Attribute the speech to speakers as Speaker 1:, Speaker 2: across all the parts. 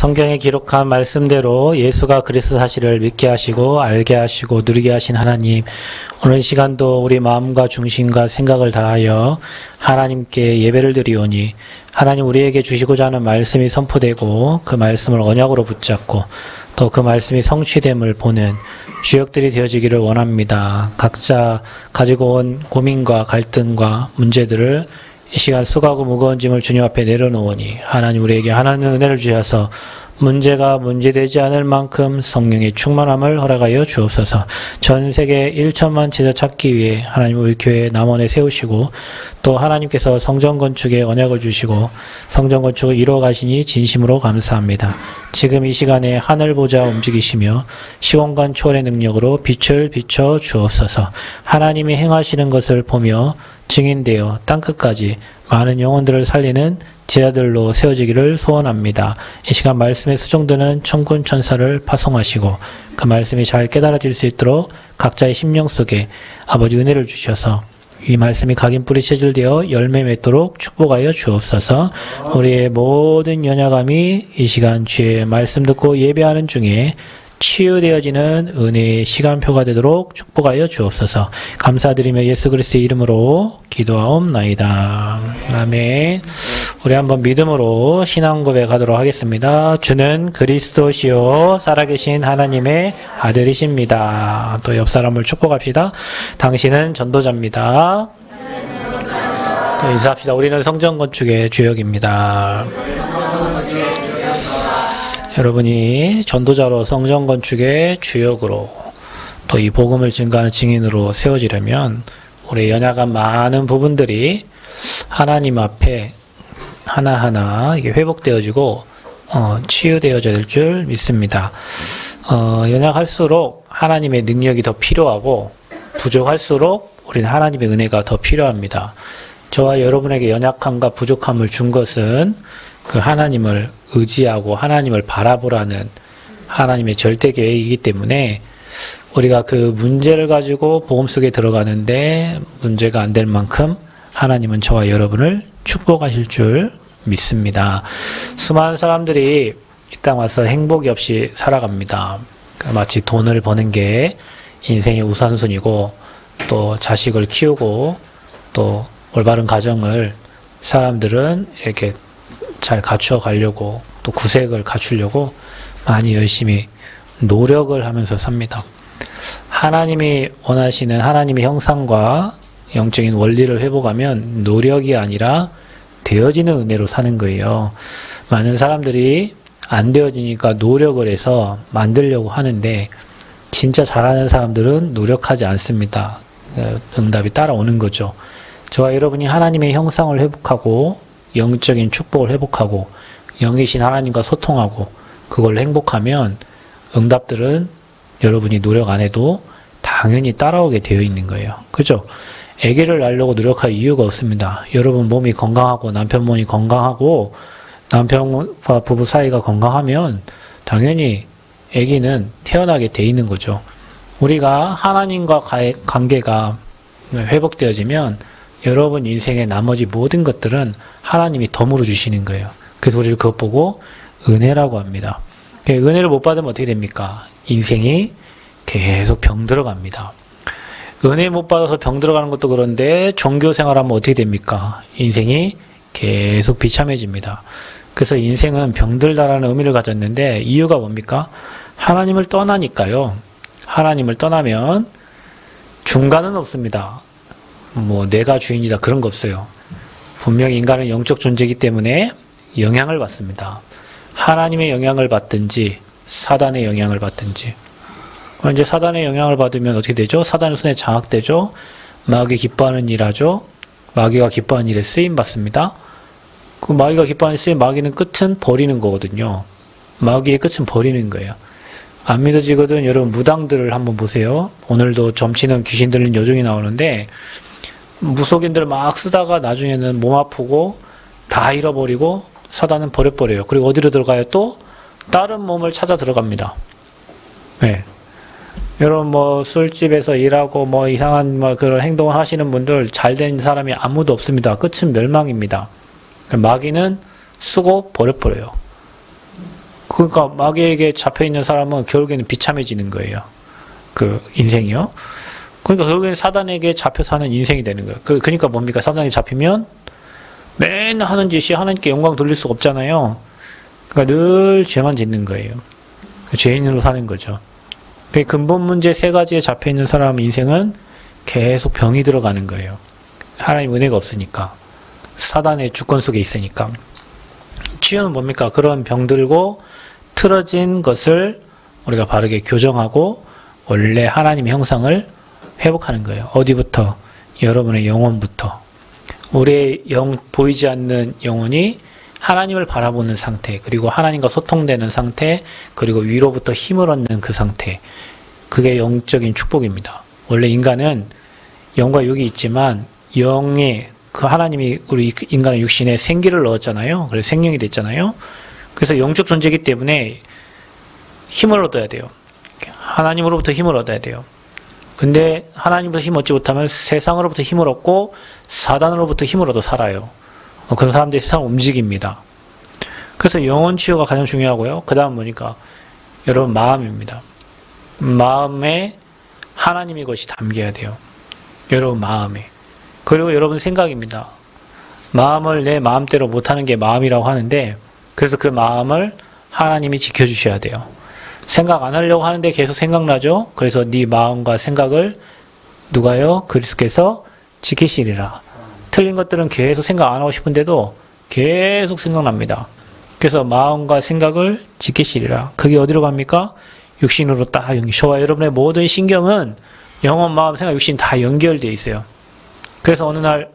Speaker 1: 성경에 기록한 말씀대로 예수가 그리스도 사실을 믿게 하시고 알게 하시고 누리게 하신 하나님, 오늘 시간도 우리 마음과 중심과 생각을 다하여 하나님께 예배를 드리오니 하나님 우리에게 주시고자 하는 말씀이 선포되고 그 말씀을 언약으로 붙잡고 또 그 말씀이 성취됨을 보는 주역들이 되어지기를 원합니다. 각자 가지고 온 고민과 갈등과 문제들을 이 시간 수고하고 무거운 짐을 주님 앞에 내려놓으니 하나님 우리에게 하나님 은혜를 주셔서 문제가 문제되지 않을 만큼 성령의 충만함을 허락하여 주옵소서. 전 세계 1천만 제자 찾기 위해 하나님 우리 교회 남원에 세우시고 또 하나님께서 성전 건축에 언약을 주시고 성전 건축을 이루어 가시니 진심으로 감사합니다. 지금 이 시간에 하늘 보좌 움직이시며 시공간 초월의 능력으로 빛을 비춰 주옵소서. 하나님이 행하시는 것을 보며 증인되어 땅끝까지 많은 영혼들을 살리는 제자들로 세워지기를 소원합니다. 이 시간 말씀에 수종드는 천군 천사를 파송하시고 그 말씀이 잘 깨달아질 수 있도록 각자의 심령 속에 아버지 은혜를 주셔서 이 말씀이 각인 뿌리 체질되어 열매 맺도록 축복하여 주옵소서. 우리의 모든 연약함이 이 시간 주의 말씀 듣고 예배하는 중에 치유되어지는 은혜의 시간표가 되도록 축복하여 주옵소서. 감사드리며 예수 그리스도의 이름으로 기도하옵나이다. 아멘. 우리 한번 믿음으로 신앙 고백하도록 하겠습니다. 주는 그리스도시요 살아계신 하나님의 아들이십니다. 또 옆 사람을 축복합시다. 당신은 전도자입니다. 또 인사합시다. 우리는 성전 건축의 주역입니다. 여러분이 전도자로 성전 건축의 주역으로 또 이 복음을 증거하는 증인으로 세워지려면 우리 연약한 많은 부분들이 하나님 앞에 하나하나 이게 회복되어지고 치유되어져야 될 줄 믿습니다. 연약할수록 하나님의 능력이 더 필요하고 부족할수록 우리는 하나님의 은혜가 더 필요합니다. 저와 여러분에게 연약함과 부족함을 준 것은 그 하나님을 의지하고 하나님을 바라보라는 하나님의 절대 계획이기 때문에 우리가 그 문제를 가지고 복음 속에 들어가는데 문제가 안 될 만큼 하나님은 저와 여러분을 축복하실 줄 믿습니다. 수많은 사람들이 이 땅 와서 행복이 없이 살아갑니다. 마치 돈을 버는 게 인생의 우선순위고 또 자식을 키우고 또 올바른 가정을 사람들은 이렇게 잘 갖추어 가려고 또 구색을 갖추려고 많이 열심히 노력을 하면서 삽니다. 하나님이 원하시는 하나님의 형상과 영적인 원리를 회복하면 노력이 아니라 되어지는 은혜로 사는 거예요. 많은 사람들이 안 되어지니까 노력을 해서 만들려고 하는데 진짜 잘하는 사람들은 노력하지 않습니다. 응답이 따라오는 거죠. 저와 여러분이 하나님의 형상을 회복하고 영적인 축복을 회복하고 영이신 하나님과 소통하고 그걸 행복하면 응답들은 여러분이 노력 안 해도 당연히 따라오게 되어 있는 거예요. 그죠? 아기를 낳으려고 노력할 이유가 없습니다. 여러분 몸이 건강하고 남편 몸이 건강하고 남편과 부부 사이가 건강하면 당연히 아기는 태어나게 돼 있는 거죠. 우리가 하나님과 관계가 회복되어지면 여러분 인생의 나머지 모든 것들은 하나님이 덤으로 주시는 거예요. 그래서 우리를 그것 보고 은혜라고 합니다. 은혜를 못 받으면 어떻게 됩니까? 인생이 계속 병들어갑니다. 은혜 못 받아서 병들어가는 것도 그런데 종교 생활하면 어떻게 됩니까? 인생이 계속 비참해집니다. 그래서 인생은 병들다라는 의미를 가졌는데 이유가 뭡니까? 하나님을 떠나니까요. 하나님을 떠나면 중간은 없습니다. 뭐 내가 주인이다 그런 거 없어요. 분명히 인간은 영적 존재이기 때문에 영향을 받습니다. 하나님의 영향을 받든지 사단의 영향을 받든지. 이제 사단의 영향을 받으면 어떻게 되죠? 사단의 손에 장악되죠. 마귀 기뻐하는 일 하죠. 마귀가 기뻐하는 일에 쓰임 받습니다. 그 마귀가 기뻐하는 쓰임, 마귀는 끝은 버리는 거거든요. 마귀의 끝은 버리는 거예요. 안 믿어지거든. 여러분 무당들을 한번 보세요. 오늘도 점치는 귀신 들린 요정이 나오는데 무속인들 막 쓰다가 나중에는 몸 아프고 다 잃어버리고 사단은 버려버려요. 그리고 어디로 들어가요? 또 다른 몸을 찾아 들어갑니다. 네. 여러분 뭐 술집에서 일하고 뭐 이상한 뭐 그런 행동을 하시는 분들 잘된 사람이 아무도 없습니다. 끝은 멸망입니다. 마귀는 쓰고 버려버려요. 그러니까 마귀에게 잡혀있는 사람은 결국에는 비참해지는 거예요. 그 인생이요. 그러니까 결국에는 사단에게 잡혀 사는 인생이 되는 거예요. 그러니까 뭡니까? 사단에 잡히면 맨날 하는 짓이 하나님께 영광 돌릴 수가 없잖아요. 그러니까 늘 죄만 짓는 거예요. 죄인으로 사는 거죠. 그 근본 문제 세 가지에 잡혀있는 사람 인생은 계속 병이 들어가는 거예요. 하나님 은혜가 없으니까. 사단의 주권 속에 있으니까. 치유는 뭡니까? 그런 병들고 틀어진 것을 우리가 바르게 교정하고 원래 하나님의 형상을 회복하는 거예요. 어디부터? 여러분의 영혼부터. 우리의 보이지 않는 영혼이 하나님을 바라보는 상태, 그리고 하나님과 소통되는 상태, 그리고 위로부터 힘을 얻는 그 상태. 그게 영적인 축복입니다. 원래 인간은 영과 육이 있지만 영에 그 하나님이 우리 인간의 육신에 생기를 넣었잖아요. 그래서 생명이 됐잖아요. 그래서 영적 존재이기 때문에 힘을 얻어야 돼요. 하나님으로부터 힘을 얻어야 돼요. 근데 하나님으로부터 힘 얻지 못하면 세상으로부터 힘을 얻고 사단으로부터 힘을 얻어 살아요. 그런 사람들이 세상을 움직입니다. 그래서 영혼 치유가 가장 중요하고요. 그 다음 뭐니까 여러분 마음입니다. 마음에 하나님의 것이 담겨야 돼요. 여러분 마음에. 그리고 여러분 생각입니다. 마음을 내 마음대로 못하는 게 마음이라고 하는데 그래서 그 마음을 하나님이 지켜주셔야 돼요. 생각 안 하려고 하는데 계속 생각나죠? 그래서 네 마음과 생각을 누가요? 그리스도께서 지키시리라. 틀린 것들은 계속 생각 안 하고 싶은데도 계속 생각납니다. 그래서 마음과 생각을 지키시리라. 그게 어디로 갑니까? 육신으로 딱 저와 여러분의 모든 신경은 영혼, 마음, 생각, 육신 다 연결되어 있어요. 그래서 어느 날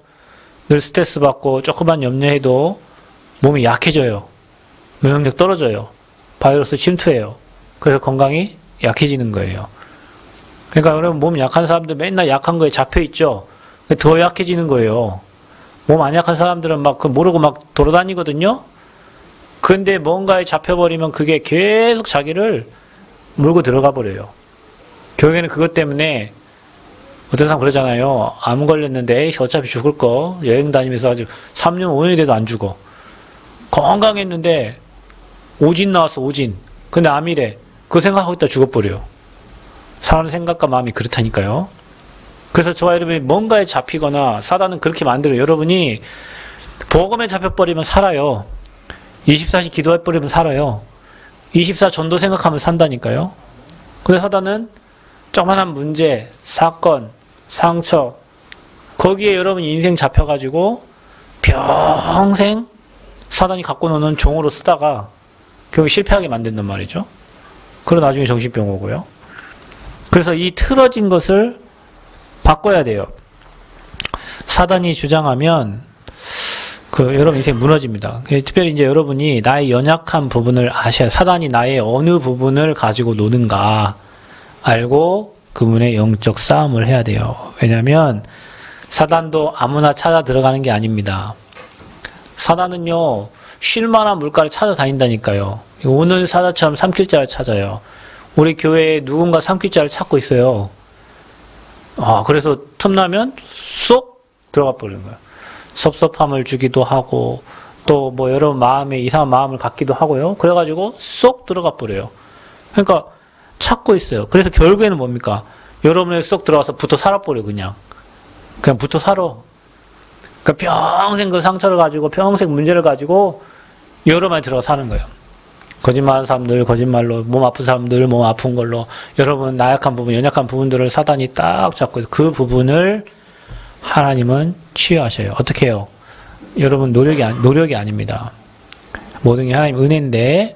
Speaker 1: 늘 스트레스 받고 조금만 염려해도 몸이 약해져요. 면역력 떨어져요. 바이러스 침투해요. 그래서 건강이 약해지는 거예요. 그러니까 여러분 몸 약한 사람들 맨날 약한 거에 잡혀있죠. 더 약해지는 거예요. 몸 안 약한 사람들은 막 그 모르고 막 돌아다니거든요. 근데 뭔가에 잡혀버리면 그게 계속 자기를 물고 들어가 버려요. 결국에는 그것 때문에 어떤 사람 그러잖아요. 암 걸렸는데 에이 어차피 죽을 거 여행 다니면서 아주 3년 5년이 돼도 안 죽어. 건강했는데 오진 나왔어. 오진. 근데 암이래. 그거 생각하고 있다 죽어버려요. 사람의 생각과 마음이 그렇다니까요. 그래서 저와 여러분이 뭔가에 잡히거나 사단은 그렇게 만들어요. 여러분이 복음에 잡혀버리면 살아요. 24시 기도해버리면 살아요. 24 전도 생각하면 산다니까요. 근데 사단은 조그만한 문제, 사건, 상처 거기에 여러분 인생 잡혀가지고 평생 사단이 갖고 노는 종으로 쓰다가 결국 실패하게 만든단 말이죠. 그러고 나중에 정신병 오고요. 그래서 이 틀어진 것을 바꿔야 돼요. 사단이 주장하면 여러분 인생 무너집니다. 특별히 이제 여러분이 나의 연약한 부분을 아셔야 사단이 나의 어느 부분을 가지고 노는가 알고 그분의 영적 싸움을 해야 돼요. 왜냐하면 사단도 아무나 찾아 들어가는 게 아닙니다. 사단은요 쉴만한 물가를 찾아다닌다니까요. 오는 사자처럼 삼킬자를 찾아요. 우리 교회에 누군가 삼킬자를 찾고 있어요. 그래서 틈나면 쏙 들어가 버리는 거예요. 섭섭함을 주기도 하고 또 뭐 여러분 마음에 이상한 마음을 갖기도 하고요. 그래가지고 쏙 들어가 버려요. 그러니까 찾고 있어요. 그래서 결국에는 뭡니까? 여러분에 쏙 들어가서 붙어 살아버려 그냥 붙어 살아. 그러니까 평생 그 상처를 가지고 평생 문제를 가지고 여러분에 들어가 사는 거예요. 거짓말하는 사람들 거짓말로 몸 아픈 사람들 몸 아픈 걸로 여러분 나약한 부분 연약한 부분들을 사단이 딱 잡고 그 부분을 하나님은 치유하셔요. 어떻게 해요? 여러분 노력이 아닙니다. 모든 게 하나님 은혜인데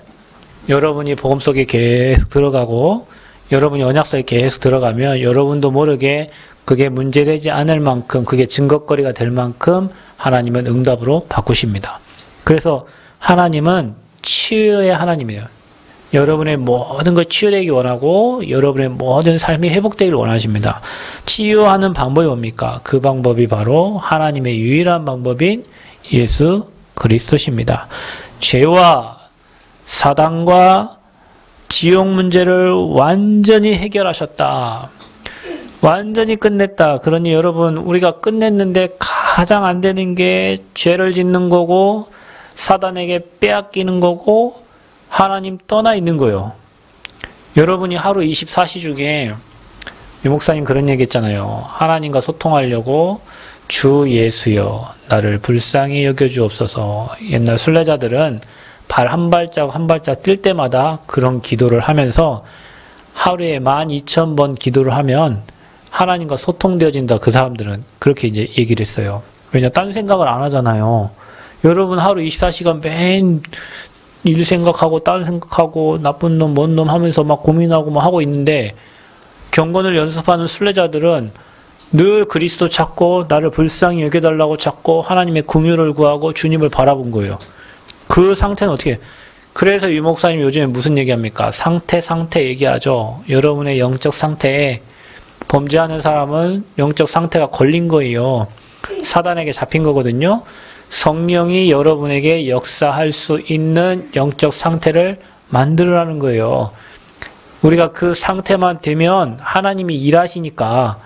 Speaker 1: 여러분이 복음 속에 계속 들어가고 여러분이 언약 속에 계속 들어가면 여러분도 모르게 그게 문제되지 않을 만큼 그게 증거거리가 될 만큼 하나님은 응답으로 바꾸십니다. 그래서 하나님은 치유의 하나님이에요. 여러분의 모든 것 치유되기 원하고 여러분의 모든 삶이 회복되기를 원하십니다. 치유하는 방법이 뭡니까? 그 방법이 바로 하나님의 유일한 방법인 예수 그리스도십니다. 죄와 사단과 지옥 문제를 완전히 해결하셨다. 완전히 끝냈다. 그러니 여러분 우리가 끝냈는데 가장 안 되는 게 죄를 짓는 거고 사단에게 빼앗기는 거고 하나님 떠나 있는 거예요. 여러분이 하루 24시 중에 유 목사님 그런 얘기 했잖아요. 하나님과 소통하려고 주 예수여 나를 불쌍히 여겨주옵소서. 옛날 순례자들은 발 한 발자국 한 발자국 뛸 때마다 그런 기도를 하면서 하루에 12,000번 기도를 하면 하나님과 소통되어진다. 그 사람들은 그렇게 이제 얘기를 했어요. 왜냐, 딴 생각을 안 하잖아요. 여러분 하루 24시간 맨 일 생각하고 딴 생각하고 나쁜 놈, 뭔 놈 하면서 막 고민하고 막 하고 있는데 경건을 연습하는 순례자들은 늘 그리스도 찾고 나를 불쌍히 여겨달라고 찾고 하나님의 긍휼을 구하고 주님을 바라본 거예요. 그 상태는 어떻게? 그래서 유 목사님 요즘에 무슨 얘기합니까? 상태 얘기하죠. 여러분의 영적 상태에 범죄하는 사람은 영적 상태가 걸린 거예요. 사단에게 잡힌 거거든요. 성령이 여러분에게 역사할 수 있는 영적 상태를 만들으라는 거예요. 우리가 그 상태만 되면 하나님이 일하시니까,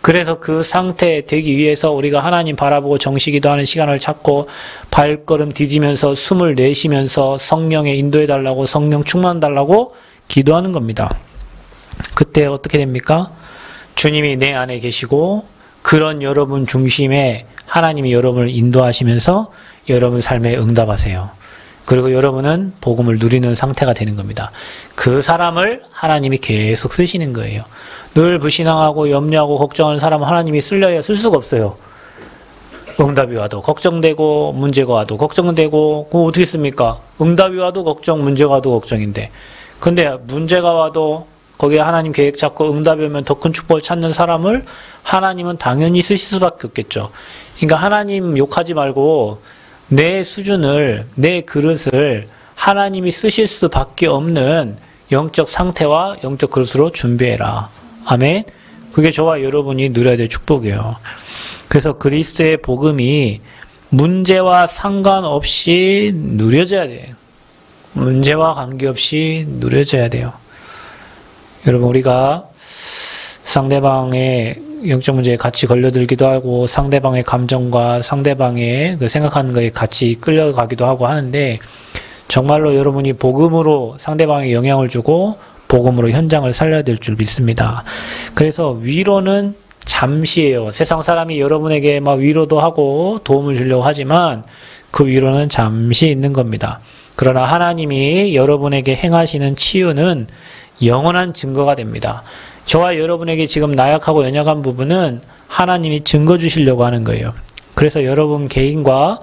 Speaker 1: 그래서 그 상태 되기 위해서 우리가 하나님 바라보고 정시기도 하는 시간을 찾고 발걸음 디디면서 숨을 내쉬면서 성령에 인도해달라고, 성령 충만달라고 기도하는 겁니다. 그때 어떻게 됩니까? 주님이 내 안에 계시고 그런 여러분 중심에 하나님이 여러분을 인도하시면서 여러분 삶에 응답하세요. 그리고 여러분은 복음을 누리는 상태가 되는 겁니다. 그 사람을 하나님이 계속 쓰시는 거예요. 늘 불신앙하고 염려하고 걱정하는 사람은 하나님이 쓸려야 쓸 수가 없어요. 응답이 와도 걱정되고 문제가 와도 걱정되고 그거 어떻게 씁니까? 응답이 와도 걱정, 문제가 와도 걱정인데, 근데 문제가 와도 거기에 하나님 계획 찾고 응답이 오면 더 큰 축복을 찾는 사람을 하나님은 당연히 쓰실 수밖에 없겠죠. 그러니까 하나님 욕하지 말고 내 수준을, 내 그릇을 하나님이 쓰실 수밖에 없는 영적 상태와 영적 그릇으로 준비해라. 아멘. 그게 저와 여러분이 누려야 될 축복이에요. 그래서 그리스도의 복음이 문제와 상관없이 누려져야 돼요. 문제와 관계없이 누려져야 돼요. 여러분, 우리가 상대방의 영적 문제에 같이 걸려들기도 하고 상대방의 감정과 상대방의 그 생각하는 거에 같이 끌려가기도 하고 하는데, 정말로 여러분이 복음으로 상대방에 영향을 주고 복음으로 현장을 살려야 될 줄 믿습니다. 그래서 위로는 잠시예요. 세상 사람이 여러분에게 막 위로도 하고 도움을 주려고 하지만 그 위로는 잠시 있는 겁니다. 그러나 하나님이 여러분에게 행하시는 치유는 영원한 증거가 됩니다. 저와 여러분에게 지금 나약하고 연약한 부분은 하나님이 증거 주시려고 하는 거예요. 그래서 여러분 개인과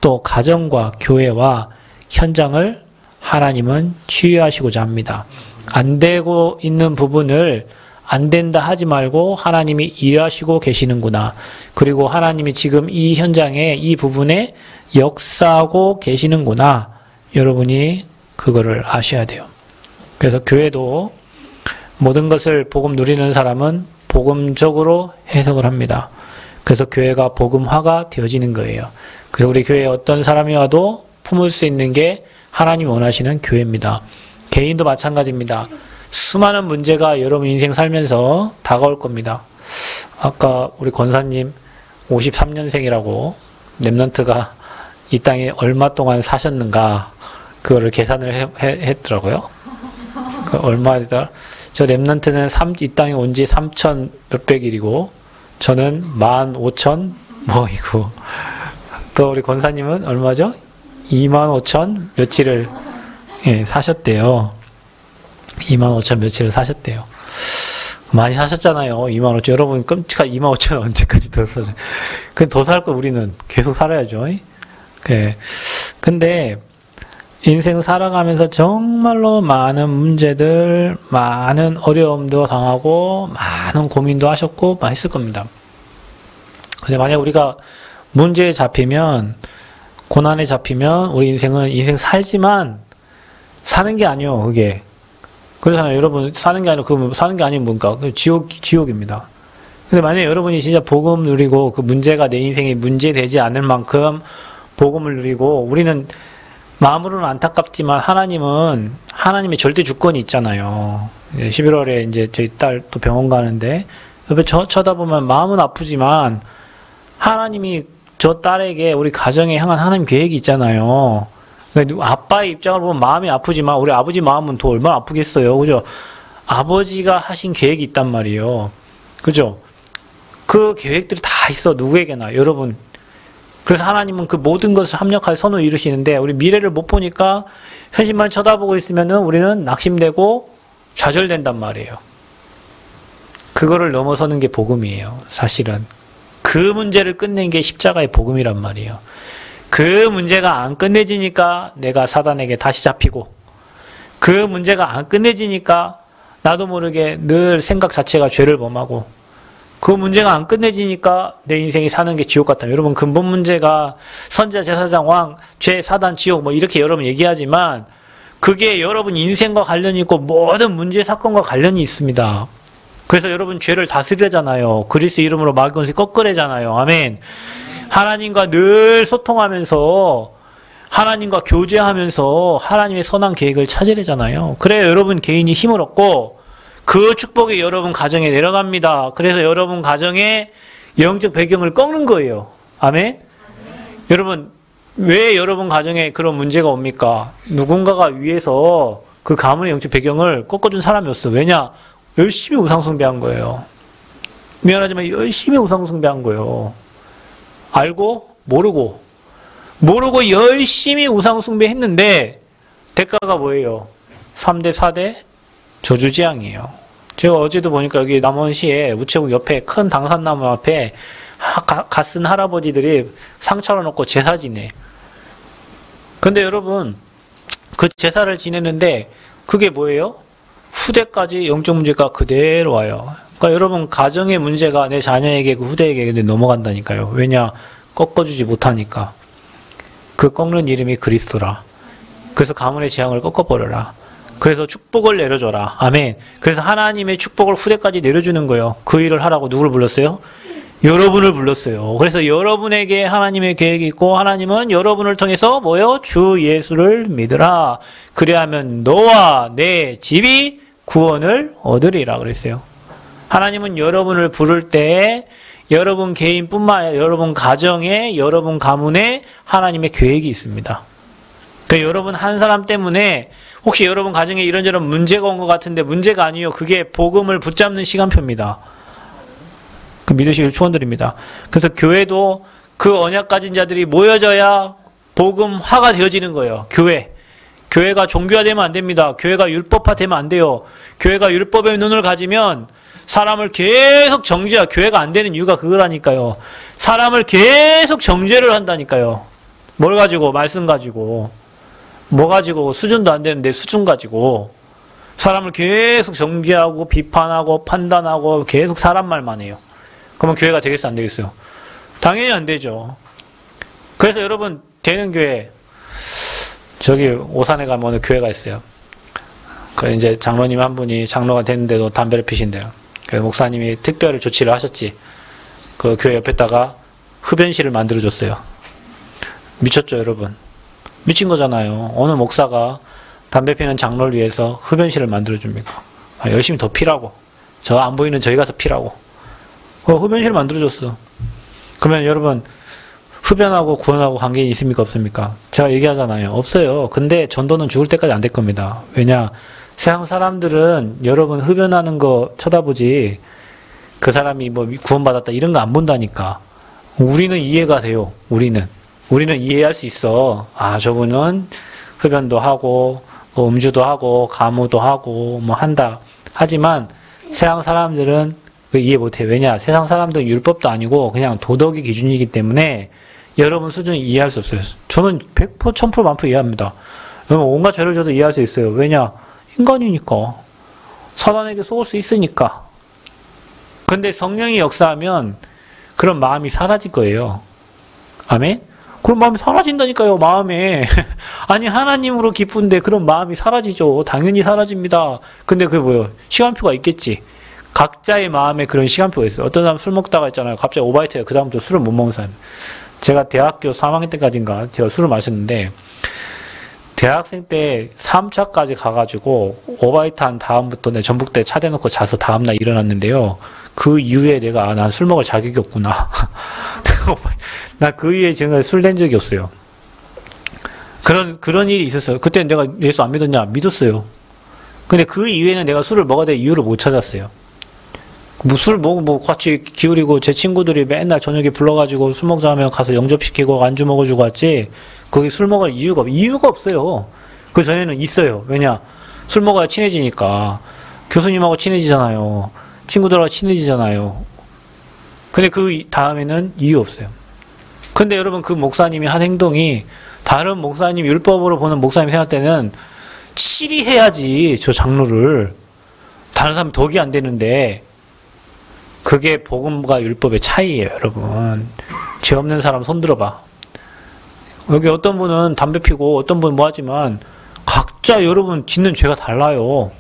Speaker 1: 또 가정과 교회와 현장을 하나님은 치유하시고자 합니다. 안 되고 있는 부분을 안 된다 하지 말고 하나님이 일하시고 계시는구나. 그리고 하나님이 지금 이 현장에 이 부분에 역사하고 계시는구나. 여러분이 그거를 아셔야 돼요. 그래서 교회도 모든 것을 복음 누리는 사람은 복음적으로 해석을 합니다. 그래서 교회가 복음화가 되어지는 거예요. 그래서 우리 교회에 어떤 사람이 와도 품을 수 있는 게 하나님이 원하시는 교회입니다. 개인도 마찬가지입니다. 수많은 문제가 여러분 인생 살면서 다가올 겁니다. 아까 우리 권사님 53년생이라고 렘넌트가 이 땅에 얼마 동안 사셨는가 그거를 계산을 했더라고요. 그 얼마이다? 저 렘넌트는 이 땅에 온 지 3천 몇백 일이고 저는 15,000 뭐이고, 또 우리 권사님은 얼마죠? 25,000 며칠을 사셨대요. 25,000 며칠을 사셨대요. 많이 사셨잖아요. 25,000. 여러분 끔찍한 25,000 언제까지 더 살아요? 더 살 거 우리는 계속 살아야죠. 근데 인생 살아가면서 정말로 많은 문제들, 많은 어려움도 당하고 많은 고민도 하셨고 많이 했을 겁니다. 근데 만약 우리가 문제에 잡히면, 고난에 잡히면 우리 인생은 인생 살지만 사는 게 아니요, 그게. 그렇잖아요. 여러분, 사는 게 아니고, 사는 게 아니면 뭔가? 지옥입니다. 근데 만약에 여러분이 진짜 복음 누리고 그 문제가 내 인생에 문제되지 않을 만큼 복음을 누리고, 우리는 마음으로는 안타깝지만 하나님의 절대 주권이 있잖아요. 11월에 이제 저희 딸 또 병원 가는데 옆에 쳐다보면 마음은 아프지만 하나님이 저 딸에게 우리 가정에 향한 하나님 계획이 있잖아요. 아빠의 입장을 보면 마음이 아프지만 우리 아버지 마음은 더 얼마나 아프겠어요. 그죠? 아버지가 하신 계획이 있단 말이에요. 그죠? 그 계획들이 다 있어. 누구에게나. 여러분. 그래서 하나님은 그 모든 것을 합력하여 선을 이루시는데 우리 미래를 못 보니까 현실만 쳐다보고 있으면은 우리는 낙심되고 좌절된단 말이에요. 그거를 넘어서는 게 복음이에요. 사실은. 그 문제를 끝낸 게 십자가의 복음이란 말이에요. 그 문제가 안 끝내지니까 내가 사단에게 다시 잡히고 그 문제가 안 끝내지니까 나도 모르게 늘 생각 자체가 죄를 범하고 그 문제가 안 끝내지니까 내 인생이 사는 게 지옥 같다. 여러분 근본 문제가 선지자, 제사장, 왕, 죄, 사단, 지옥 뭐 이렇게 여러분 얘기하지만 그게 여러분 인생과 관련이 있고 모든 문제, 사건과 관련이 있습니다. 그래서 여러분 죄를 다스리잖아요. 그리스 이름으로 마귀 권세 꺾으래잖아요. 아멘. 하나님과 늘 소통하면서 하나님과 교제하면서 하나님의 선한 계획을 찾으래잖아요. 그래야 여러분 개인이 힘을 얻고 그 축복이 여러분 가정에 내려갑니다. 그래서 여러분 가정의 영적 배경을 꺾는 거예요. 아멘. 여러분 왜 여러분 가정에 그런 문제가 옵니까? 누군가가 위에서 그 가문의 영적 배경을 꺾어준 사람이 없어. 왜냐? 열심히 우상숭배한 거예요. 미안하지만 열심히 우상숭배한 거예요. 알고 모르고 열심히 우상숭배했는데 대가가 뭐예요? 3대 4대 저주지향이에요. 제가 어제도 보니까 여기 남원시에 우체국 옆에 큰 당산나무 앞에 갓쓴 할아버지들이 상 차려놓고 제사 지내. 근데 여러분 그 제사를 지내는데 그게 뭐예요? 후대까지 영적 문제가 그대로 와요. 그러니까 여러분 가정의 문제가 내 자녀에게 그 후대에게 넘어간다니까요. 왜냐? 꺾어주지 못하니까. 그 꺾는 이름이 그리스도라. 그래서 가문의 재앙을 꺾어버려라. 그래서 축복을 내려줘라. 아멘. 그래서 하나님의 축복을 후대까지 내려주는 거예요. 그 일을 하라고 누구를 불렀어요? 여러분을 불렀어요. 그래서 여러분에게 하나님의 계획이 있고 하나님은 여러분을 통해서 뭐요? 주 예수를 믿으라. 그래야면 너와 내 집이 구원을 얻으리라 그랬어요. 하나님은 여러분을 부를 때 여러분 개인뿐만 아니라 여러분 가정에 여러분 가문에 하나님의 계획이 있습니다. 그러니까 여러분 한 사람 때문에 혹시 여러분 가정에 이런저런 문제가 온 것 같은데 문제가 아니에요. 그게 복음을 붙잡는 시간표입니다. 믿으시길 축원드립니다. 그래서 교회도 그 언약 가진 자들이 모여져야 복음화가 되어지는 거예요. 교회가 종교화되면 안 됩니다. 교회가 율법화되면 안 돼요. 교회가 율법의 눈을 가지면 사람을 계속 교회가 안 되는 이유가 그거라니까요. 사람을 계속 정죄를 한다니까요. 뭘 가지고? 말씀 가지고. 뭐 가지고? 수준도 안 되는데 수준 가지고. 사람을 계속 정죄하고 비판하고 판단하고 계속 사람 말만 해요. 그러면 교회가 되겠어 안 되겠어요? 당연히 안 되죠. 그래서 여러분 되는 교회 저기 오산에 가면 어느 교회가 있어요. 그 이제 장로님 한 분이 장로가 됐는데도 담배를 피신대요. 그래서 목사님이 특별 조치를 하셨지. 그 교회 옆에다가 흡연실을 만들어줬어요. 미쳤죠 여러분? 미친 거잖아요. 어느 목사가 담배 피는 장로를 위해서 흡연실을 만들어줍니까? 열심히 더 피라고. 저 안 보이는 저희 가서 피라고. 흡연실을 만들어줬어. 그러면 여러분 흡연하고 구원하고 관계 있습니까 없습니까? 제가 얘기하잖아요. 없어요. 근데 전도는 죽을 때까지 안 될 겁니다. 왜냐? 세상 사람들은 여러분 흡연하는 거 쳐다보지 그 사람이 뭐 구원받았다 이런 거 안 본다니까. 우리는 이해가 돼요. 우리는 이해할 수 있어. 아 저분은 흡연도 하고 뭐 음주도 하고 가무도 하고 뭐 한다. 하지만 세상 사람들은 이해 못해. 왜냐? 세상 사람들은 율법도 아니고 그냥 도덕의 기준이기 때문에 여러분 수준을 이해할 수 없어요. 저는 100%, 1000% 만표 이해합니다. 여러분 온갖 죄를 져도 이해할 수 있어요. 왜냐? 인간이니까. 사단에게 속을 수 있으니까. 근데 성령이 역사하면 그런 마음이 사라질 거예요. 아멘? 그런 마음이 사라진다니까요. 마음에. 아니 하나님으로 기쁜데 그런 마음이 사라지죠. 당연히 사라집니다. 근데 그게 뭐예요? 시간표가 있겠지. 각자의 마음에 그런 시간표가 있어요. 어떤 사람 술 먹다가 있잖아요. 갑자기 오바이트에 그 다음부터 술을 못 먹는 사람. 제가 대학교 3학년 때까지인가 제가 술을 마셨는데 대학생 때 3차까지 가가지고 오바이트 한 다음부터 내 전북대 차 대놓고 자서 다음날 일어났는데요. 그 이후에 내가 난 술 먹을 자격이 없구나. 나 그 이후에 지금 술 낸 적이 없어요. 그런 일이 있었어요. 그때 내가 예수 안 믿었냐? 믿었어요. 근데 그 이후에는 내가 술을 먹어야 될 이유를 못 찾았어요. 뭐 술 먹고 같이 기울이고 제 친구들이 맨날 저녁에 불러가지고 술 먹자 하면 가서 영접시키고 안주 먹어주고 왔지, 거기 술 먹을 이유가 없어요. 그 전에는 있어요. 왜냐? 술 먹어야 친해지니까. 교수님하고 친해지잖아요. 친구들하고 친해지잖아요. 근데 그 다음에는 이유 없어요. 근데 여러분, 그 목사님이 한 행동이 다른 목사님, 율법으로 보는 목사님 생각 때는 치리해야지, 저 장로를. 다른 사람 덕이 안 되는데. 그게 복음과 율법의 차이예요, 여러분. 죄 없는 사람 손 들어봐. 여기 어떤 분은 담배 피고 어떤 분은 뭐 하지만 각자 여러분 짓는 죄가 달라요.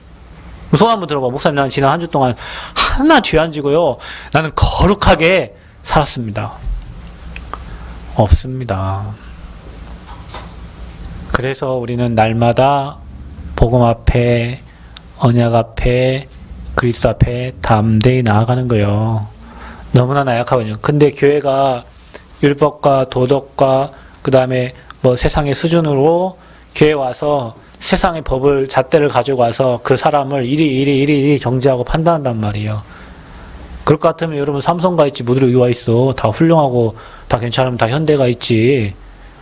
Speaker 1: 손 한번 들어봐. 목사님, 나는 지난 한 주 동안 하나 죄 안 지고요, 나는 거룩하게 살았습니다. 없습니다. 그래서 우리는 날마다 복음 앞에, 언약 앞에, 그리스도 앞에 담대히 나아가는 거예요. 너무나 나약하거든요. 근데 교회가 율법과 도덕과 그 다음에 뭐 세상의 수준으로 교회 와서 세상의 법을, 잣대를 가지고 와서 그 사람을 이리 정죄하고 판단한단 말이에요. 그럴 것 같으면 여러분 삼성가 있지, 뭐들이 여기 와 있어. 다 훌륭하고 다 괜찮으면 다 현대가 있지.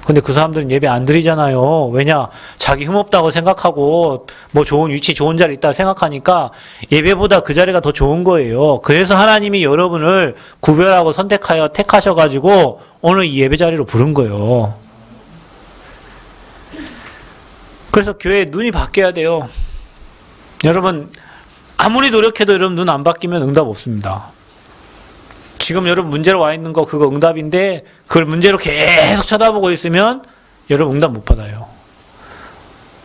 Speaker 1: 근데 그 사람들은 예배 안 드리잖아요. 왜냐? 자기 흠없다고 생각하고 뭐 좋은 위치, 좋은 자리 있다고 생각하니까 예배보다 그 자리가 더 좋은 거예요. 그래서 하나님이 여러분을 구별하고 선택하여 택하셔가지고 오늘 이 예배 자리로 부른 거예요. 그래서 교회의 눈이 바뀌어야 돼요. 여러분, 아무리 노력해도 여러분 눈 안 바뀌면 응답 없습니다. 지금 여러분 문제로 와 있는 거 그거 응답인데 그걸 문제로 계속 쳐다보고 있으면 여러분 응답 못 받아요.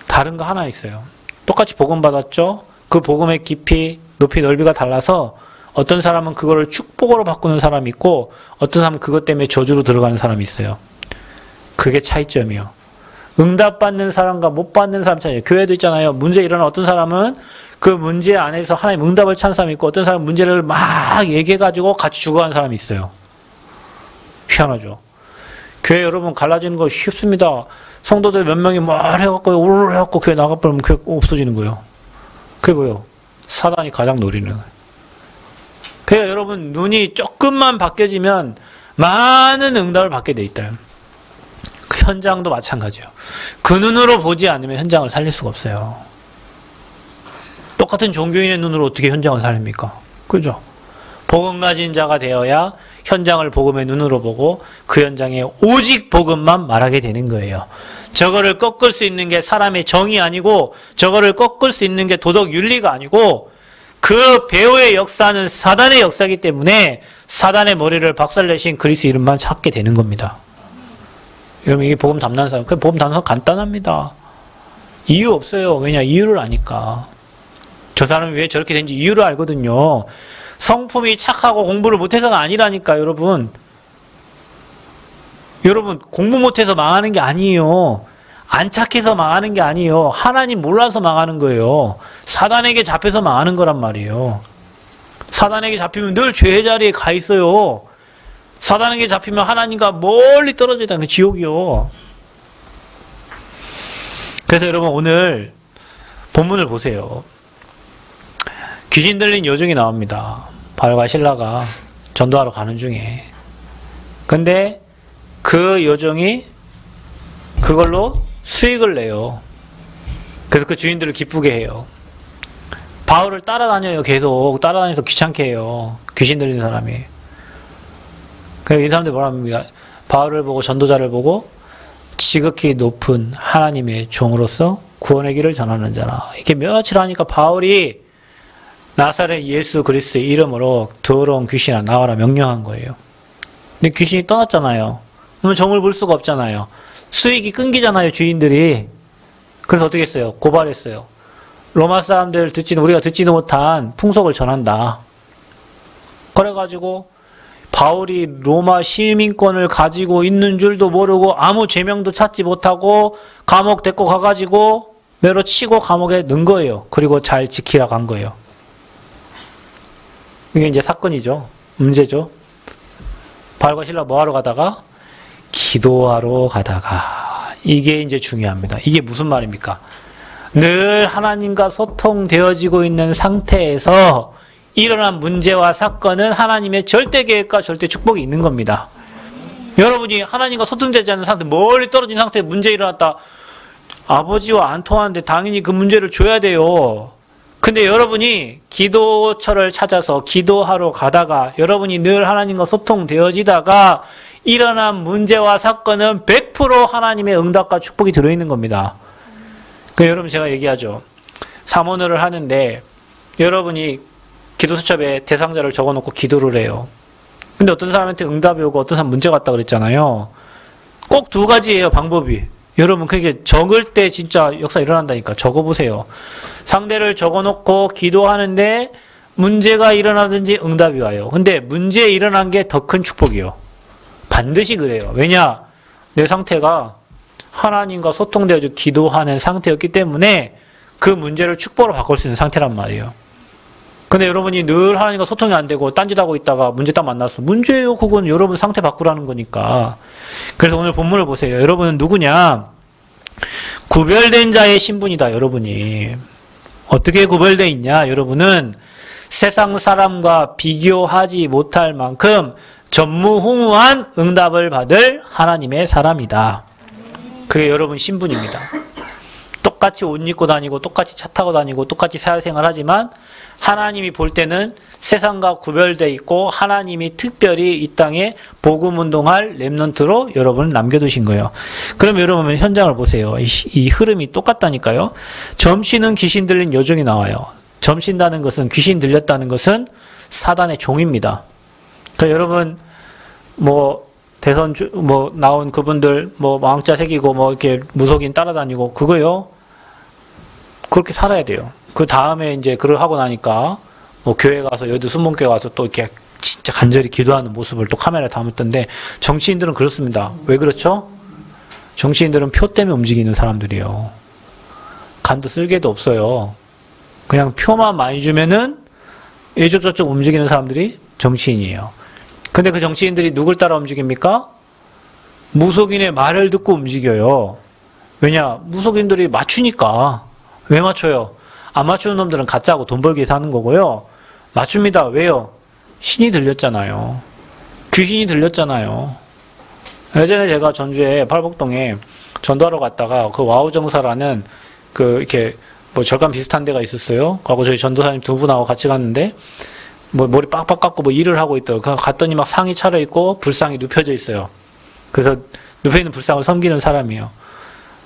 Speaker 1: 다른 거 하나 있어요. 똑같이 복음 받았죠? 그 복음의 깊이, 높이, 넓이가 달라서 어떤 사람은 그거를 축복으로 바꾸는 사람이 있고 어떤 사람은 그것 때문에 저주로 들어가는 사람이 있어요. 그게 차이점이요. 응답받는 사람과 못 받는 사람 차이예요. 교회도 있잖아요. 문제 일어나는 어떤 사람은 그 문제 안에서 하나님 응답을 찾는 사람이 있고 어떤 사람은 문제를 막 얘기해가지고 같이 죽어가는 사람이 있어요. 희한하죠. 교회 여러분 갈라지는 거 쉽습니다. 성도들 몇 명이 말 해갖고 오르르 해갖고 교회 나가버리면 교회 없어지는 거예요. 그게 뭐예요? 사단이 가장 노리는 거예요. 그러니까 여러분 눈이 조금만 바뀌어지면 많은 응답을 받게 돼 있다. 그 현장도 마찬가지예요. 그 눈으로 보지 않으면 현장을 살릴 수가 없어요. 똑같은 종교인의 눈으로 어떻게 현장을 살립니까? 그죠? 복음 가진 자가 되어야 현장을 복음의 눈으로 보고 그 현장에 오직 복음만 말하게 되는 거예요. 저거를 꺾을 수 있는 게 사람의 정이 아니고 저거를 꺾을 수 있는 게 도덕 윤리가 아니고 그 배후의 역사는 사단의 역사이기 때문에 사단의 머리를 박살내신 그리스도 이름만 찾게 되는 겁니다. 여러분 이게 복음 담는 사람, 그 복음 담는 사람 간단합니다. 이유 없어요. 왜냐? 이유를 아니까. 저 사람이 왜 저렇게 된지 이유를 알거든요. 성품이 착하고 공부를 못해서는 아니라니까, 여러분. 여러분, 공부 못해서 망하는 게 아니에요. 안 착해서 망하는 게 아니에요. 하나님 몰라서 망하는 거예요. 사단에게 잡혀서 망하는 거란 말이에요. 사단에게 잡히면 늘 죄의 자리에 가 있어요. 사단에게 잡히면 하나님과 멀리 떨어져 있다는 게 지옥이요. 그래서 여러분 오늘 본문을 보세요. 귀신 들린 여종이 나옵니다. 바울과 실라가 전도하러 가는 중에. 근데 그 여종이 그걸로 수익을 내요. 그래서 그 주인들을 기쁘게 해요. 바울을 따라다녀요. 계속 따라다니면서 귀찮게 해요. 귀신 들린 사람이. 그래서 이 사람들이 뭐라 합니까? 바울을 보고 전도자를 보고 지극히 높은 하나님의 종으로서 구원의 길을 전하는 자라. 이렇게 며칠 하니까 바울이 나사렛 예수 그리스도의 이름으로 더러운 귀신아 나와라 명령한 거예요. 근데 귀신이 떠났잖아요. 그러면 정을 볼 수가 없잖아요. 수익이 끊기잖아요, 주인들이. 그래서 어떻게 했어요? 고발했어요. 로마 사람들 우리가 듣지도 못한 풍속을 전한다. 그래가지고 바울이 로마 시민권을 가지고 있는 줄도 모르고 아무 죄명도 찾지 못하고 감옥 데리고 가가지고 매로 치고 감옥에 넣은 거예요. 그리고 잘 지키라고 한 거예요. 이게 이제 사건이죠. 문제죠. 바울과 실라 뭐하러 가다가? 기도하러 가다가. 이게 이제 중요합니다. 이게 무슨 말입니까? 늘 하나님과 소통되어지고 있는 상태에서 일어난 문제와 사건은 하나님의 절대 계획과 절대 축복이 있는 겁니다. 여러분이 하나님과 소통되지 않는 상태, 멀리 떨어진 상태에 문제 일어났다. 아버지와 안 통하는데 당연히 그 문제를 줘야 돼요. 근데 여러분이 기도처를 찾아서 기도하러 가다가 여러분이 늘 하나님과 소통되어지다가 일어난 문제와 사건은 100% 하나님의 응답과 축복이 들어있는 겁니다. 여러분 제가 얘기하죠. 사모늘을 하는데 여러분이 기도수첩에 대상자를 적어놓고 기도를 해요. 근데 어떤 사람한테 응답이 오고 어떤 사람 문제가 왔다 그랬잖아요. 꼭 두 가지예요, 방법이. 여러분 그게 적을 때 진짜 역사 일어난다니까. 적어보세요. 상대를 적어놓고 기도하는데 문제가 일어나든지 응답이 와요. 근데 문제 일어난 게 더 큰 축복이요. 반드시 그래요. 왜냐? 내 상태가 하나님과 소통되어서 기도하는 상태였기 때문에 그 문제를 축복으로 바꿀 수 있는 상태란 말이에요. 근데 여러분이 늘 하나님과 소통이 안 되고 딴짓하고 있다가 문제 딱 만났어. 문제예요. 그건 여러분 상태 바꾸라는 거니까. 그래서 오늘 본문을 보세요. 여러분은 누구냐? 구별된 자의 신분이다. 여러분이. 어떻게 구별되어 있냐? 여러분은 세상 사람과 비교하지 못할 만큼 전무후무한 응답을 받을 하나님의 사람이다. 그게 여러분 신분입니다. 똑같이 옷 입고 다니고 똑같이 차 타고 다니고 똑같이 사회생활 하지만 하나님이 볼 때는 세상과 구별되어 있고 하나님이 특별히 이 땅에 복음운동할 렘넌트로 여러분을 남겨두신 거예요. 그럼 여러분 현장을 보세요. 이 흐름이 똑같다니까요. 점씨는 귀신 들린 여종이 나와요. 점신다는 것은 귀신 들렸다는 것은 사단의 종입니다. 그러니까 여러분 대선 나온 그분들 왕자 새기고 이렇게 무속인 따라다니고 그거요. 그렇게 살아야 돼요. 그 다음에 이제 그걸 하고 나니까 교회 가서 여의도 순복교회 가서 또 이렇게 진짜 간절히 기도하는 모습을 또 카메라에 담았던데 정치인들은 그렇습니다. 왜 그렇죠? 정치인들은 표 때문에 움직이는 사람들이에요. 간도 쓸개도 없어요. 그냥 표만 많이 주면은 이쪽저쪽 움직이는 사람들이 정치인이에요. 근데 그 정치인들이 누굴 따라 움직입니까? 무속인의 말을 듣고 움직여요. 왜냐? 무속인들이 맞추니까. 왜 맞춰요? 안 맞추는 놈들은 가짜고 돈 벌기 위해서 하는 거고요. 맞춥니다. 왜요? 신이 들렸잖아요. 귀신이 들렸잖아요. 예전에 제가 전주에 팔복동에 전도하러 갔다가 그 와우정사라는 이렇게 절간 비슷한 데가 있었어요. 하고 저희 전도사님 두 분하고 같이 갔는데 머리 빡빡 깎고 일을 하고 있더라고요. 갔더니 막 상이 차려있고 불상이 눕혀져 있어요. 그래서 눕혀있는 불상을 섬기는 사람이에요.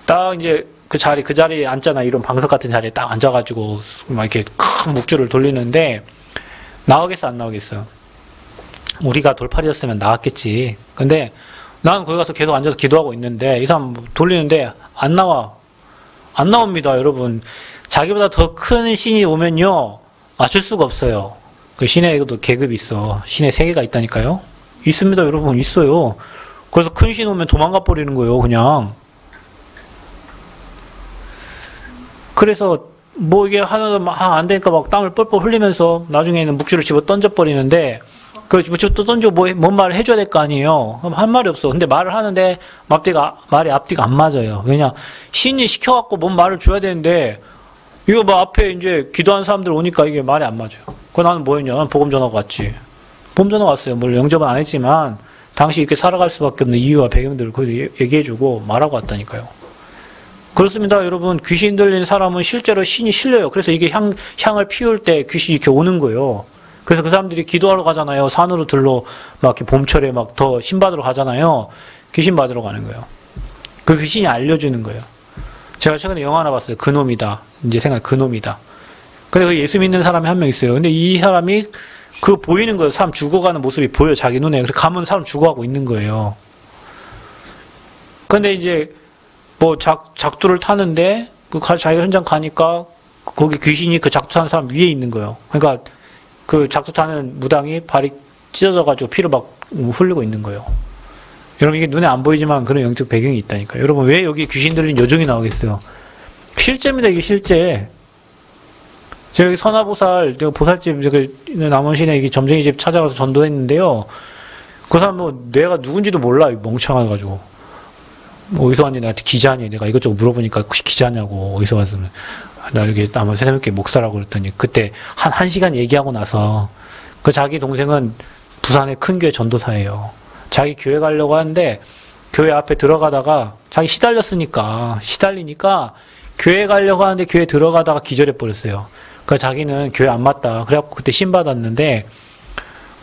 Speaker 1: 딱 이제 그 자리에 앉잖아. 이런 방석 같은 자리에 딱 앉아가지고 막 이렇게 큰 묵주를 돌리는데 나오겠어 안 나오겠어? 우리가 돌팔이었으면 나왔겠지. 근데 나는 거기 가서 계속 앉아서 기도하고 있는데 이 사람 돌리는데 안 나와. 안 나옵니다. 여러분. 자기보다 더 큰 신이 오면요. 맞출 수가 없어요. 그 신에도 계급이 있어. 신의 세계가 있다니까요. 있습니다. 여러분. 있어요. 그래서 큰 신 오면 도망가 버리는 거예요. 그냥. 그래서 이게 하나도 막 안 되니까 막 땀을 뻘뻘 흘리면서 나중에는 묵주를 집어 던져버리는데 그 묵주 또 던지고 뭔 말을 해줘야 될 거 아니에요. 그럼 한 말이 없어. 근데 말을 하는데 말이 앞뒤가 안 맞아요. 왜냐? 신이 시켜갖고 뭔 말을 줘야 되는데 이거 앞에 이제 기도하는 사람들 오니까 이게 말이 안 맞아요. 나는 뭐 했냐? 난 복음 전하고 왔지. 복음 전하고 왔어요. 영접은 안 했지만 당시 이렇게 살아갈 수밖에 없는 이유와 배경들을 거기서 얘기해주고 말하고 왔다니까요. 그렇습니다. 여러분, 귀신 들린 사람은 실제로 신이 실려요. 그래서 이게 향을 피울 때 귀신이 이렇게 오는 거예요. 그래서 그 사람들이 기도하러 가잖아요. 산으로 들러 막 이렇게 봄철에 막 더 신 받으러 가잖아요. 귀신 받으러 가는 거예요. 그 귀신이 알려주는 거예요. 제가 최근에 영화 하나 봤어요. 그놈이다. 이제 그놈이다. 근데 그 예수 믿는 사람이 한 명 있어요. 근데 이 사람이 보이는 거예요. 사람 죽어가는 모습이 보여, 자기 눈에. 그래서 가면 사람 죽어가고 있는 거예요. 근데 이제 작두를 타는데 자기가 현장 가니까 거기 귀신이 그 작두 타는 사람 위에 있는 거예요. 그러니까 그 작두 타는 무당이 발이 찢어져가지고 피를 막 흘리고 있는 거예요. 여러분 이게 눈에 안 보이지만 그런 영적 배경이 있다니까요. 여러분 왜 여기 귀신 들린 여종이 나오겠어요? 실제입니다. 이게 실제. 제가 여기 선화보살, 보살집 남원시내 점쟁이 집 찾아가서 전도했는데요. 그 사람 뇌가 누군지도 몰라. 멍청해가지고. 어디서 왔니? 나한테 기자니? 내가 이것저것 물어보니까 혹시 기자냐고. 어디서 와서. 나 여기 아마 새삼교회 목사라고 그랬더니 그때 한 시간 얘기하고 나서 그 자기 동생은 부산의 큰 교회 전도사예요. 자기 교회 가려고 하는데 교회 앞에 들어가다가 자기 시달리니까 교회 가려고 하는데 교회 들어가다가 기절해 버렸어요. 그러니까 자기는 교회 안 맞다. 그래갖고 그때 신 받았는데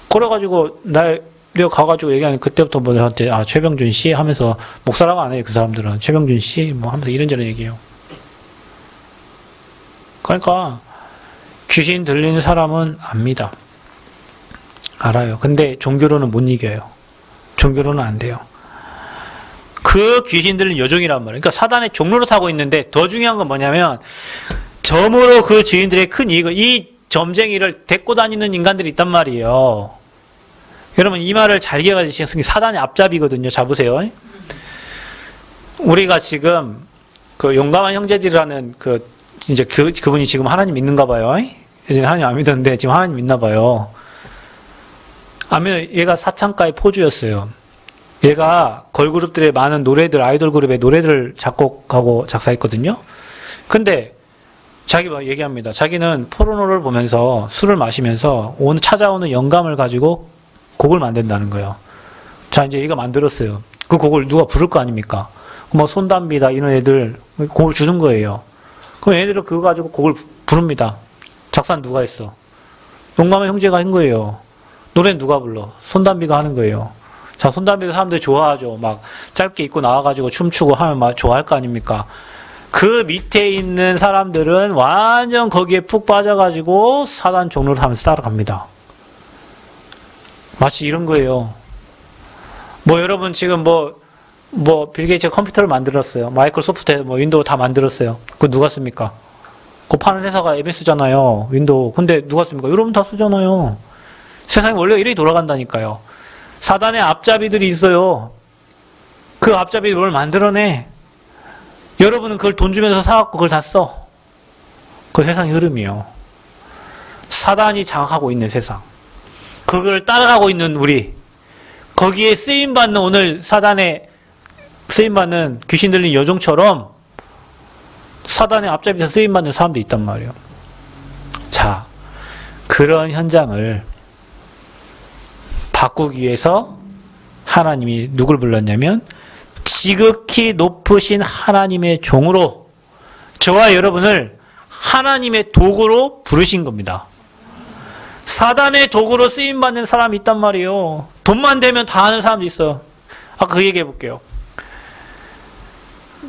Speaker 1: 그래가지고 내가 가가지고 얘기하는 그때부터 뭐 저한테 최병준 씨 하면서 목사라고 안 해요. 그 사람들은 최병준 씨 뭐 하면서 이런저런 얘기해요. 그러니까 귀신 들리는 사람은 압니다. 알아요. 근데 종교로는 못 이겨요. 종교로는 안 돼요. 그 귀신 들린 요정이란 말이에요. 그러니까 사단의 종로로 타고 있는데 더 중요한 건 뭐냐면 점으로 그 주인들의 큰 이익을 이 점쟁이를 데리고 다니는 인간들이 있단 말이에요. 여러분 이 말을 잘 기억하시면 사단의 앞잡이거든요. 잡으세요. 우리가 지금 그 용감한 형제들이라는 이제 그분이 지금 하나님 믿는가 봐요. 예전에 하나님 안 믿었는데 지금 하나님 믿나 봐요. 얘가 사창가의 포주였어요. 얘가 걸그룹들의 많은 노래들, 아이돌 그룹의 노래들을 작곡하고 작사했거든요. 근데 자기가 얘기합니다. 자기는 포르노를 보면서 술을 마시면서 찾아오는 영감을 가지고 곡을 만든다는 거예요. 자, 이제 얘가 만들었어요. 그 곡을 누가 부를 거 아닙니까? 뭐 손담비다 이런 애들 곡을 주는 거예요. 그럼 얘네들은 그거 가지고 곡을 부릅니다. 작사는 누가 했어? 용감한 형제가 한 거예요. 노래는 누가 불러? 손담비가 하는 거예요. 자, 손담비가 사람들이 좋아하죠. 막 짧게 입고 나와가지고 춤추고 하면 막 좋아할 거 아닙니까? 그 밑에 있는 사람들은 완전 거기에 푹 빠져가지고 사단 종로를 하면서 따라갑니다. 마치 이런 거예요. 뭐 여러분 지금 빌 게이츠가 컴퓨터를 만들었어요. 마이크로소프트 윈도우 다 만들었어요. 그거 누가 씁니까? 그거 파는 회사가 MS잖아요. 윈도우. 근데 누가 씁니까? 여러분 다 쓰잖아요. 세상이 원래 이렇게 돌아간다니까요. 사단의 앞잡이들이 있어요. 그 앞잡이들이 뭘 만들어내. 여러분은 그걸 돈 주면서 사갖고 그걸 다 써. 그 세상의 흐름이에요. 사단이 장악하고 있는 세상. 그걸 따라가고 있는 우리. 거기에 쓰임받는 오늘 사단에 쓰임받는 귀신 들린 여종처럼 사단의 앞잡이에서 쓰임받는 사람도 있단 말이에요. 자, 그런 현장을 바꾸기 위해서 하나님이 누굴 불렀냐면 지극히 높으신 하나님의 종으로 저와 여러분을 하나님의 도구로 부르신 겁니다. 사단의 도구로 쓰임받는 사람이 있단 말이에요. 돈만 되면 다 하는 사람도 있어요. 아까 그 얘기 해볼게요.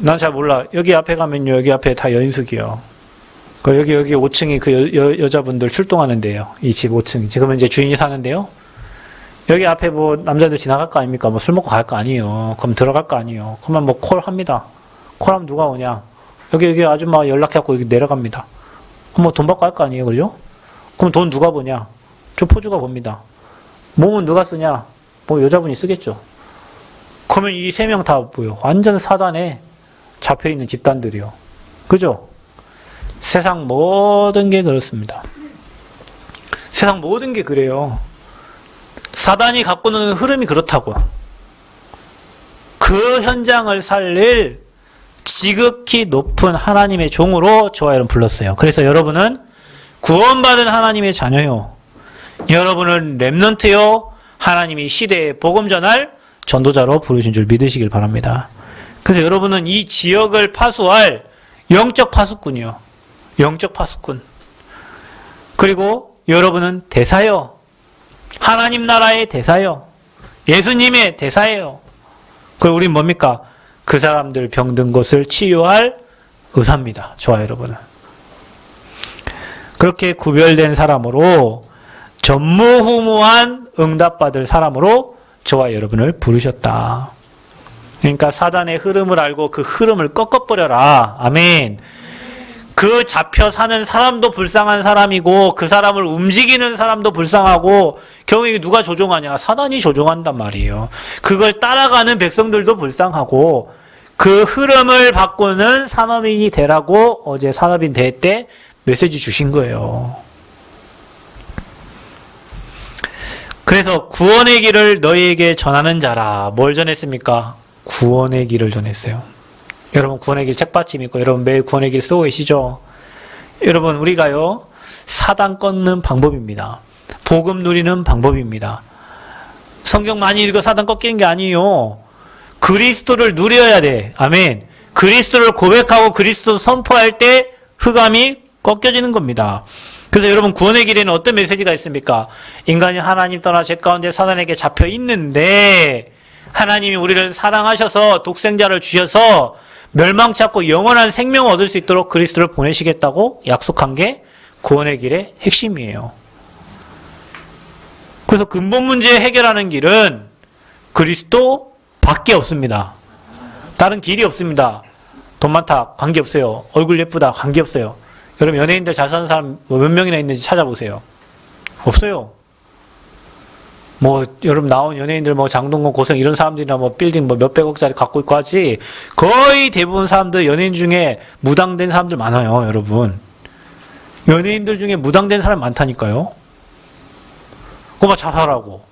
Speaker 1: 난 잘 몰라. 여기 앞에 가면요. 여기 앞에 다 여인숙이요. 여기 5층이 그 여자분들 출동하는 데요. 이 집 5층. 지금은 이제 주인이 사는데요. 여기 앞에 뭐 남자들 지나갈 거 아닙니까? 뭐 술 먹고 갈 거 아니에요. 그럼 들어갈 거 아니에요. 그러면 뭐 콜 합니다. 콜하면 누가 오냐? 여기 아줌마 연락해갖고 여기 내려갑니다. 그럼 뭐 돈 받고 갈 거 아니에요. 그죠? 그럼 돈 누가 보냐? 저 포주가 봅니다. 몸은 누가 쓰냐? 뭐 여자분이 쓰겠죠. 그러면 이 3명 다 뭐요? 완전 사단에 잡혀있는 집단들이요. 그죠? 세상 모든 게 그렇습니다. 세상 모든 게 그래요. 사단이 갖고 노는 흐름이 그렇다고. 그 현장을 살릴 지극히 높은 하나님의 종으로 저와 여러분 불렀어요. 그래서 여러분은 구원받은 하나님의 자녀요. 여러분은 렘넌트요. 하나님이 시대에 복음 전할 전도자로 부르신 줄 믿으시길 바랍니다. 그래서 여러분은 이 지역을 파수할 영적 파수꾼이요. 영적 파수꾼. 그리고 여러분은 대사요. 하나님 나라의 대사요. 예수님의 대사예요. 그리고 우린 뭡니까? 그 사람들 병든 곳을 치유할 의사입니다. 저와 여러분은. 그렇게 구별된 사람으로 전무후무한 응답받을 사람으로 저와 여러분을 부르셨다. 그러니까 사단의 흐름을 알고 그 흐름을 꺾어버려라. 아멘. 그 잡혀 사는 사람도 불쌍한 사람이고 그 사람을 움직이는 사람도 불쌍하고 결국 누가 조종하냐? 사단이 조종한단 말이에요. 그걸 따라가는 백성들도 불쌍하고 그 흐름을 바꾸는 산업인이 되라고 어제 산업인 대회 때 메시지 주신 거예요. 그래서 구원의 길을 너희에게 전하는 자라. 뭘 전했습니까? 구원의 길을 전했어요. 여러분 구원의 길 책받침 있고 여러분 매일 구원의 길 쓰고 계시죠? 여러분 우리가요 사단 꺾는 방법입니다. 복음 누리는 방법입니다. 성경 많이 읽어 사단 꺾이는 게 아니에요. 그리스도를 누려야 돼. 아멘. 그리스도를 고백하고 그리스도 선포할 때 흑암이 꺾여지는 겁니다. 그래서 여러분 구원의 길에는 어떤 메시지가 있습니까? 인간이 하나님 떠나 죄 가운데 사단에게 잡혀 있는데 하나님이 우리를 사랑하셔서 독생자를 주셔서 멸망치 않고 영원한 생명을 얻을 수 있도록 그리스도를 보내시겠다고 약속한 게 구원의 길의 핵심이에요. 그래서 근본 문제 해결하는 길은 그리스도 밖에 없습니다. 다른 길이 없습니다. 돈 많다 관계없어요. 얼굴 예쁘다 관계없어요. 여러분 연예인들 잘 사는 사람 몇 명이나 있는지 찾아보세요. 없어요. 뭐 여러분 나온 연예인들 뭐 장동건 고성 이런 사람들이나 뭐 빌딩 뭐 몇백억짜리 갖고 있고 하지 거의 대부분 사람들 연예인 중에 무당된 사람들 많아요. 여러분 연예인들 중에 무당된 사람 많다니까요. 그거 잘하라고.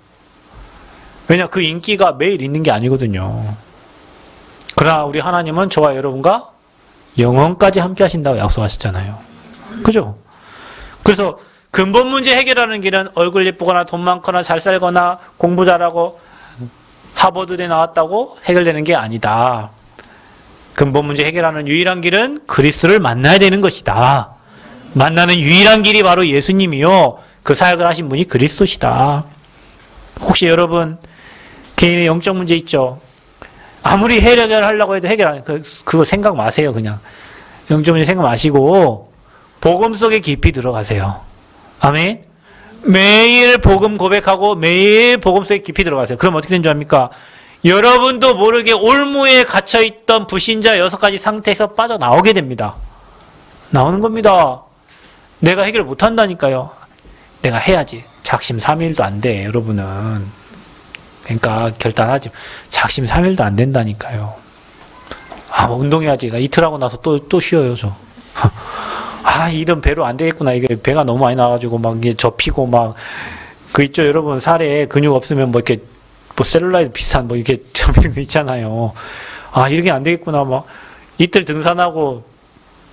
Speaker 1: 왜냐 그 인기가 매일 있는 게 아니거든요. 그러나 우리 하나님은 저와 여러분과 영원까지 함께 하신다고 약속하셨잖아요. 그죠? 그래서 근본 문제 해결하는 길은 얼굴 예쁘거나 돈 많거나 잘 살거나 공부 잘하고 하버드대 나왔다고 해결되는 게 아니다. 근본 문제 해결하는 유일한 길은 그리스도를 만나야 되는 것이다. 만나는 유일한 길이 바로 예수님이요. 그 사역을 하신 분이 그리스도시다. 혹시 여러분 개인의 영적 문제 있죠? 아무리 해결하려고 해도 해결 안 해. 그거 생각 마세요. 그냥 영적 문제 생각 마시고 복음 속에 깊이 들어가세요. 아멘. 매일 복음 고백하고 매일 복음 속에 깊이 들어가세요. 그럼 어떻게 되는 줄 압니까? 여러분도 모르게 올무에 갇혀있던 불신자 6가지 상태에서 빠져나오게 됩니다. 나오는 겁니다. 내가 해결 못한다니까요. 내가 해야지. 작심삼일도 안 돼. 여러분은. 그러니까 결단하지. 작심삼일도 안 된다니까요. 아, 뭐 운동해야지. 나 이틀 하고 나서 또 쉬어요, 저. 아, 이런 배로 안 되겠구나. 이게 배가 너무 많이 나가지고 막 이게 접히고 막 그 있죠, 여러분. 살에 근육 없으면 뭐 이렇게 뭐 셀룰라이드 비슷한 뭐 이렇게 접히는 거 있잖아요. 아, 이렇게 안 되겠구나. 막 이틀 등산하고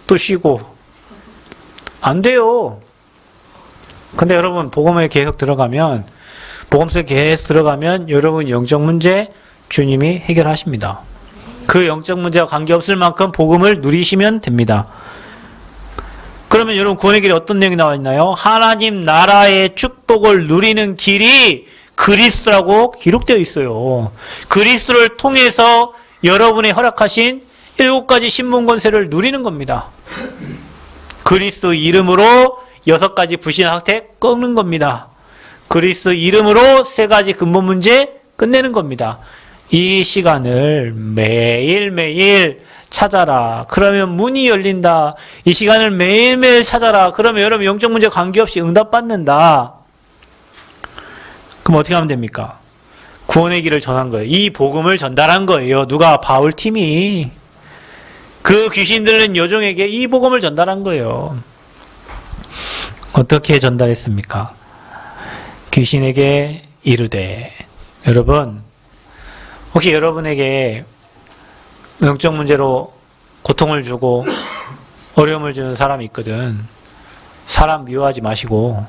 Speaker 1: 또 쉬고 안 돼요. 근데 여러분 복음에 계속 들어가면 복음 속에 계속 들어가면 여러분 영적 문제 주님이 해결하십니다. 그 영적 문제와 관계없을 만큼 복음을 누리시면 됩니다. 그러면 여러분 구원의 길에 어떤 내용이 나와 있나요? 하나님 나라의 축복을 누리는 길이 그리스도라고 기록되어 있어요. 그리스도를 통해서 여러분이 허락하신 7가지 신분 권세를 누리는 겁니다. 그리스도 이름으로 6가지 불신 상태 꺾는 겁니다. 그리스도 이름으로 3가지 근본 문제 끝내는 겁니다. 이 시간을 매일매일 찾아라. 그러면 문이 열린다. 이 시간을 매일매일 찾아라. 그러면 여러분 영적 문제 관계없이 응답받는다. 그럼 어떻게 하면 됩니까? 구원의 길을 전한 거예요. 이 복음을 전달한 거예요. 누가? 바울 팀이. 그 귀신 들린 여종에게 이 복음을 전달한 거예요. 어떻게 전달했습니까? 귀신에게 이르되. 여러분 혹시 여러분에게 영적 문제로 고통을 주고 어려움을 주는 사람이 있거든. 사람 미워하지 마시고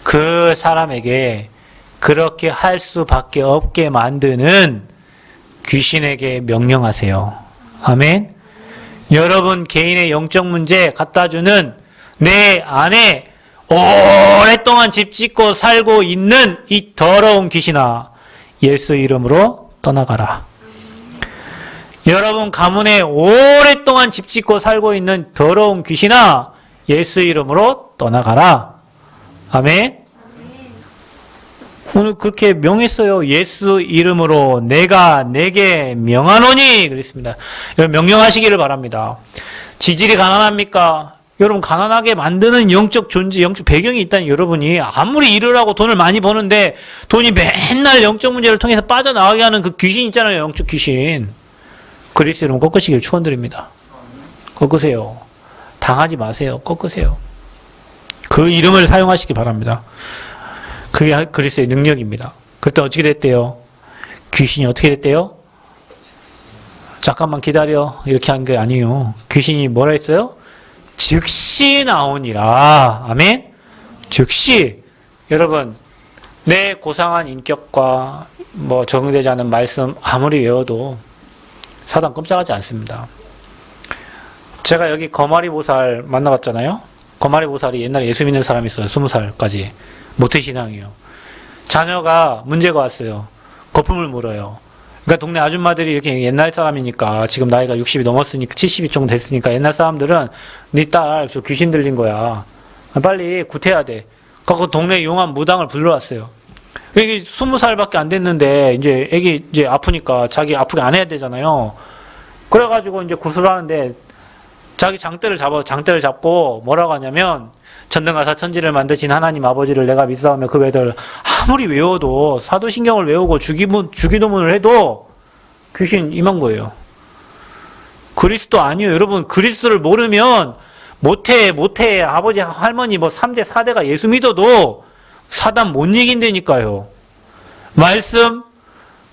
Speaker 1: 그 사람에게 그렇게 할 수밖에 없게 만드는 귀신에게 명령하세요. 아멘. 여러분 개인의 영적 문제 갖다주는 내 안에 오랫동안 집 짓고 살고 있는 이 더러운 귀신아, 예수 이름으로 떠나가라. 여러분 가문에 오랫동안 집 짓고 살고 있는 더러운 귀신아, 예수 이름으로 떠나가라. 아멘. 오늘 그렇게 명했어요. 예수 이름으로 내가 내게 명하노니 그랬습니다. 여러분 명령하시기를 바랍니다. 지질이 가난합니까? 여러분 가난하게 만드는 영적 존재, 영적 배경이 있다는 여러분이 아무리 일을 하고 돈을 많이 버는데 돈이 맨날 영적 문제를 통해서 빠져나가게 하는 그 귀신 있잖아요. 영적 귀신. 그리스도 이름 꺾으시길 축원드립니다. 꺾으세요. 당하지 마세요. 꺾으세요. 그 이름을 사용하시기 바랍니다. 그게 그리스도의 능력입니다. 그때 어떻게 됐대요? 귀신이 어떻게 됐대요? 잠깐만 기다려. 이렇게 한 게 아니에요. 귀신이 뭐라 했어요? 즉시 나오니라. 아멘? 즉시. 여러분, 내 고상한 인격과 뭐 적용되지 않은 말씀 아무리 외워도 사단 꼼짝하지 않습니다. 제가 여기 거마리 보살 만나봤잖아요. 거마리 보살이 옛날에 예수 믿는 사람이 있어요. 20살까지. 모태신앙이에요. 자녀가 문제가 왔어요. 거품을 물어요. 그러니까 동네 아줌마들이 이렇게 옛날 사람이니까 지금 나이가 60이 넘었으니까 70이 정도 됐으니까 옛날 사람들은 네 딸 저 귀신 들린 거야. 빨리 구태야 돼. 그래서 동네 용한 무당을 불러왔어요. 이게 20살밖에 안 됐는데 이제 애기 이제 아프니까 자기 아프게 안 해야 되잖아요. 그래가지고 이제 구슬하는데 자기 장대를 잡고 뭐라고 하냐면 전능하사 천지를 만드신 하나님 아버지를 내가 믿사오며 그 외들 아무리 외워도 사도신경을 외우고 주기도문을 해도 귀신 임한 거예요. 그리스도 아니에요. 여러분 그리스도를 모르면 모태 아버지 할머니 뭐 3대 4대가 예수 믿어도 사단 못 이긴다니까요. 말씀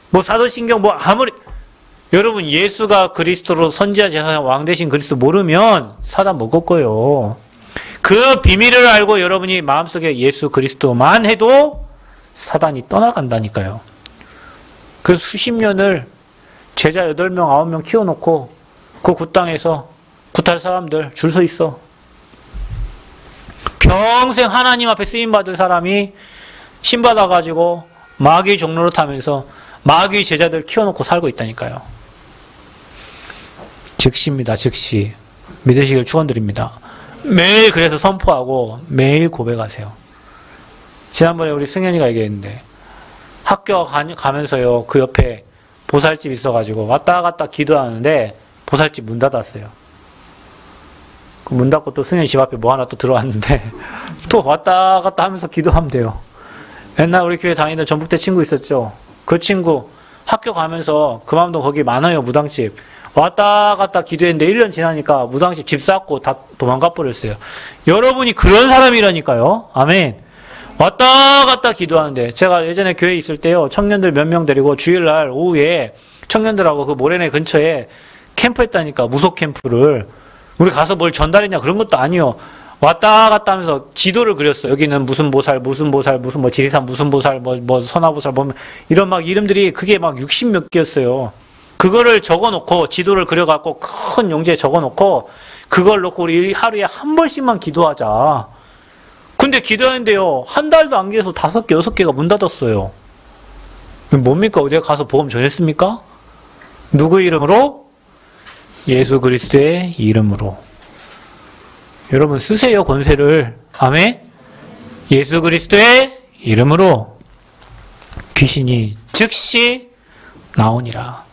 Speaker 1: 뭐 사도신경 뭐 아무리 여러분 예수가 그리스도로 선지자 제사장 왕 대신 그리스도 모르면 사단 못 꺾어요. 그 비밀을 알고 여러분이 마음속에 예수 그리스도만 해도 사단이 떠나간다니까요. 그래서 수십 년을 제자 8명 9명 키워놓고 그 굿땅에서 굿할 사람들 줄 서 있어. 평생 하나님 앞에 쓰임받을 사람이 신받아가지고 마귀 종로로 타면서 마귀 제자들 키워놓고 살고 있다니까요. 즉시입니다. 즉시. 믿으시길 축원드립니다. 매일 그래서 선포하고 매일 고백하세요. 지난번에 우리 승현이가 얘기했는데 학교 가면서요 그 옆에 보살집 있어가지고 왔다 갔다 기도하는데 보살집 문 닫았어요. 그 문 닫고 또 승현이 집 앞에 뭐 하나 또 들어왔는데 또 왔다 갔다 하면서 기도하면 돼요. 옛날 우리 교회 다니던 전북대 친구 있었죠. 그 친구 학교 가면서 그 마음도 거기 많아요. 무당집 왔다 갔다 기도했는데 1년 지나니까 무당집 집 쌓고 다 도망가 버렸어요. 여러분이 그런 사람이라니까요. 아멘. 왔다 갔다 기도하는데 제가 예전에 교회에 있을 때요 청년들 몇 명 데리고 주일날 오후에 청년들하고 그 모래내 근처에 캠프 했다니까. 무속 캠프를 우리 가서 뭘 전달했냐 그런 것도 아니요. 왔다 갔다 하면서 지도를 그렸어. 여기는 무슨 보살 무슨 뭐 지리산 무슨 보살 뭐 선화보살 뭐 이런 막 이름들이 그게 막 60몇 개였어요. 그거를 적어놓고 지도를 그려갖고 큰 용지에 적어놓고 그걸 놓고 우리 하루에 한 번씩만 기도하자. 근데 기도했는데요 한 달도 안 돼서 5개 6개가 문 닫았어요. 뭡니까? 어디에 가서 복음 전했습니까? 누구 이름으로? 예수 그리스도의 이름으로. 여러분 쓰세요 권세를. 아멘. 예수 그리스도의 이름으로 귀신이 즉시 나오니라.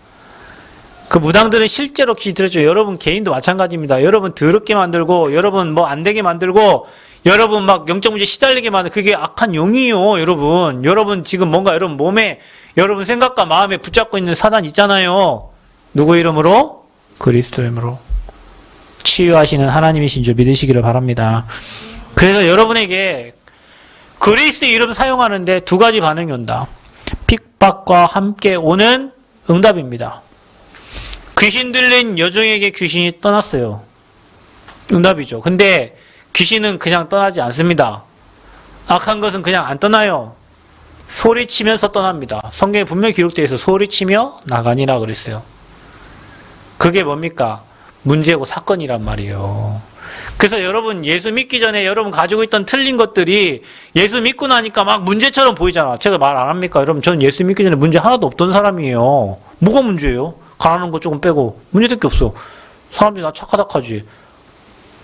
Speaker 1: 그 무당들은 실제로 귀신 들었죠. 여러분 개인도 마찬가지입니다. 여러분 더럽게 만들고 여러분 뭐 안 되게 만들고 여러분 막 영적 문제 시달리게 만들고 그게 악한 용이요. 여러분 지금 뭔가 여러분 몸에 여러분 생각과 마음에 붙잡고 있는 사단 있잖아요. 누구 이름으로? 그리스도 이름으로. 치유하시는 하나님이신 줄 믿으시기를 바랍니다. 그래서 여러분에게 그리스도 이름 사용하는데 2가지 반응이 온다. 핍박과 함께 오는 응답입니다. 귀신 들린 여종에게 귀신이 떠났어요. 응답이죠. 근데 귀신은 그냥 떠나지 않습니다. 악한 것은 그냥 안 떠나요. 소리치면서 떠납니다. 성경에 분명히 기록되어 있어서 소리치며 나가니라 그랬어요. 그게 뭡니까? 문제고 사건이란 말이에요. 그래서 여러분 예수 믿기 전에 여러분 가지고 있던 틀린 것들이 예수 믿고 나니까 막 문제처럼 보이잖아. 제가 말 안 합니까? 여러분 저는 예수 믿기 전에 문제 하나도 없던 사람이에요. 뭐가 문제예요? 가난한 거 조금 빼고 문제될 게 없어. 사람들이 나 착하다 하지.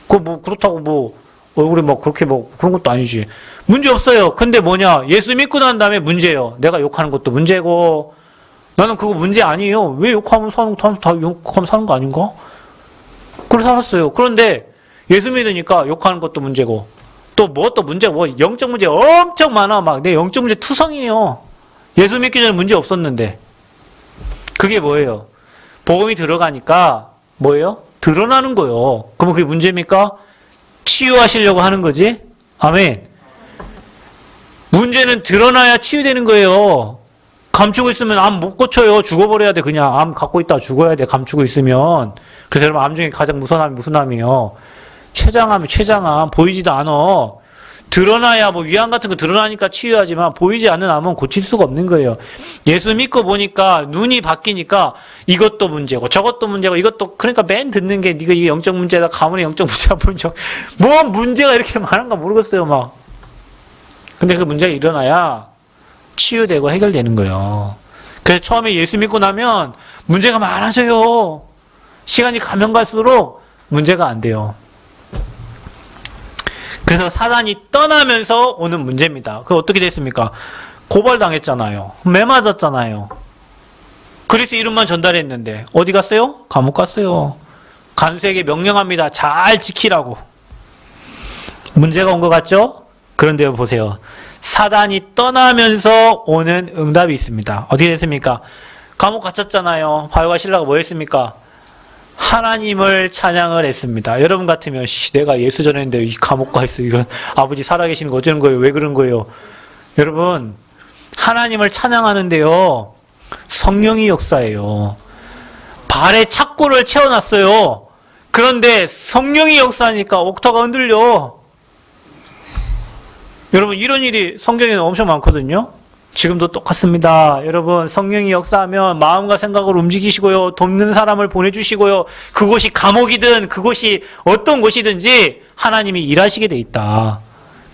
Speaker 1: 그 뭐 그렇다고 뭐 얼굴이 뭐 그렇게 뭐 그런 것도 아니지. 문제 없어요. 근데 뭐냐? 예수 믿고 난 다음에 문제예요. 내가 욕하는 것도 문제고 나는 그거 문제 아니에요. 왜 욕하면 사는 거 다 욕하면 사는 거 아닌가? 그래 살았어요. 그런데 예수 믿으니까 욕하는 것도 문제고 또 문제 뭐 영적 문제 엄청 많아. 막 내 영적 문제 투성이에요. 예수 믿기 전에 문제 없었는데 그게 뭐예요? 복음이 들어가니까 뭐예요? 드러나는 거예요. 그러면 그게 문제입니까? 치유하시려고 하는 거지? 아멘. 문제는 드러나야 치유되는 거예요. 감추고 있으면 암 못 고쳐요. 죽어버려야 돼. 그냥 암 갖고 있다 죽어야 돼. 감추고 있으면. 그래서 여러분 암 중에 가장 무서운 암이 무슨 암이에요? 췌장암이 췌장암. 보이지도 않아. 드러나야 뭐 위암 같은 거 드러나니까 치유하지만 보이지 않는 암은 고칠 수가 없는 거예요. 예수 믿고 보니까 눈이 바뀌니까 이것도 문제고 저것도 문제고 이것도 그러니까 맨 듣는 게 네가 이게 영적 문제다. 가문의 영적 문제가 뭐 문제가 이렇게 많은가 모르겠어요 막. 근데 그 문제가 일어나야 치유되고 해결되는 거예요. 그래서 처음에 예수 믿고 나면 문제가 많아져요. 시간이 가면 갈수록 문제가 안 돼요. 그래서 사단이 떠나면서 오는 문제입니다. 그게 어떻게 됐습니까? 고발당했잖아요. 매 맞았잖아요. 그리스 이름만 전달했는데 어디 갔어요? 감옥 갔어요. 간수에게 명령합니다. 잘 지키라고. 문제가 온 것 같죠? 그런데 보세요. 사단이 떠나면서 오는 응답이 있습니다. 어떻게 됐습니까? 감옥 갇혔잖아요. 바울과 실라가 뭐 했습니까? 하나님을 찬양을 했습니다. 여러분 같으면 내가 예수 전했는데 이 감옥 가 있어. 이건 아버지 살아계시는 거 어쩌는 거예요? 왜 그런 거예요? 여러분 하나님을 찬양하는데요. 성령이 역사예요. 발에 착고를 채워놨어요. 그런데 성령이 역사하니까 옥타가 흔들려. 여러분 이런 일이 성경에는 엄청 많거든요. 지금도 똑같습니다. 여러분 성령이 역사하면 마음과 생각을 움직이시고요. 돕는 사람을 보내주시고요. 그곳이 감옥이든 그곳이 어떤 곳이든지 하나님이 일하시게 돼 있다.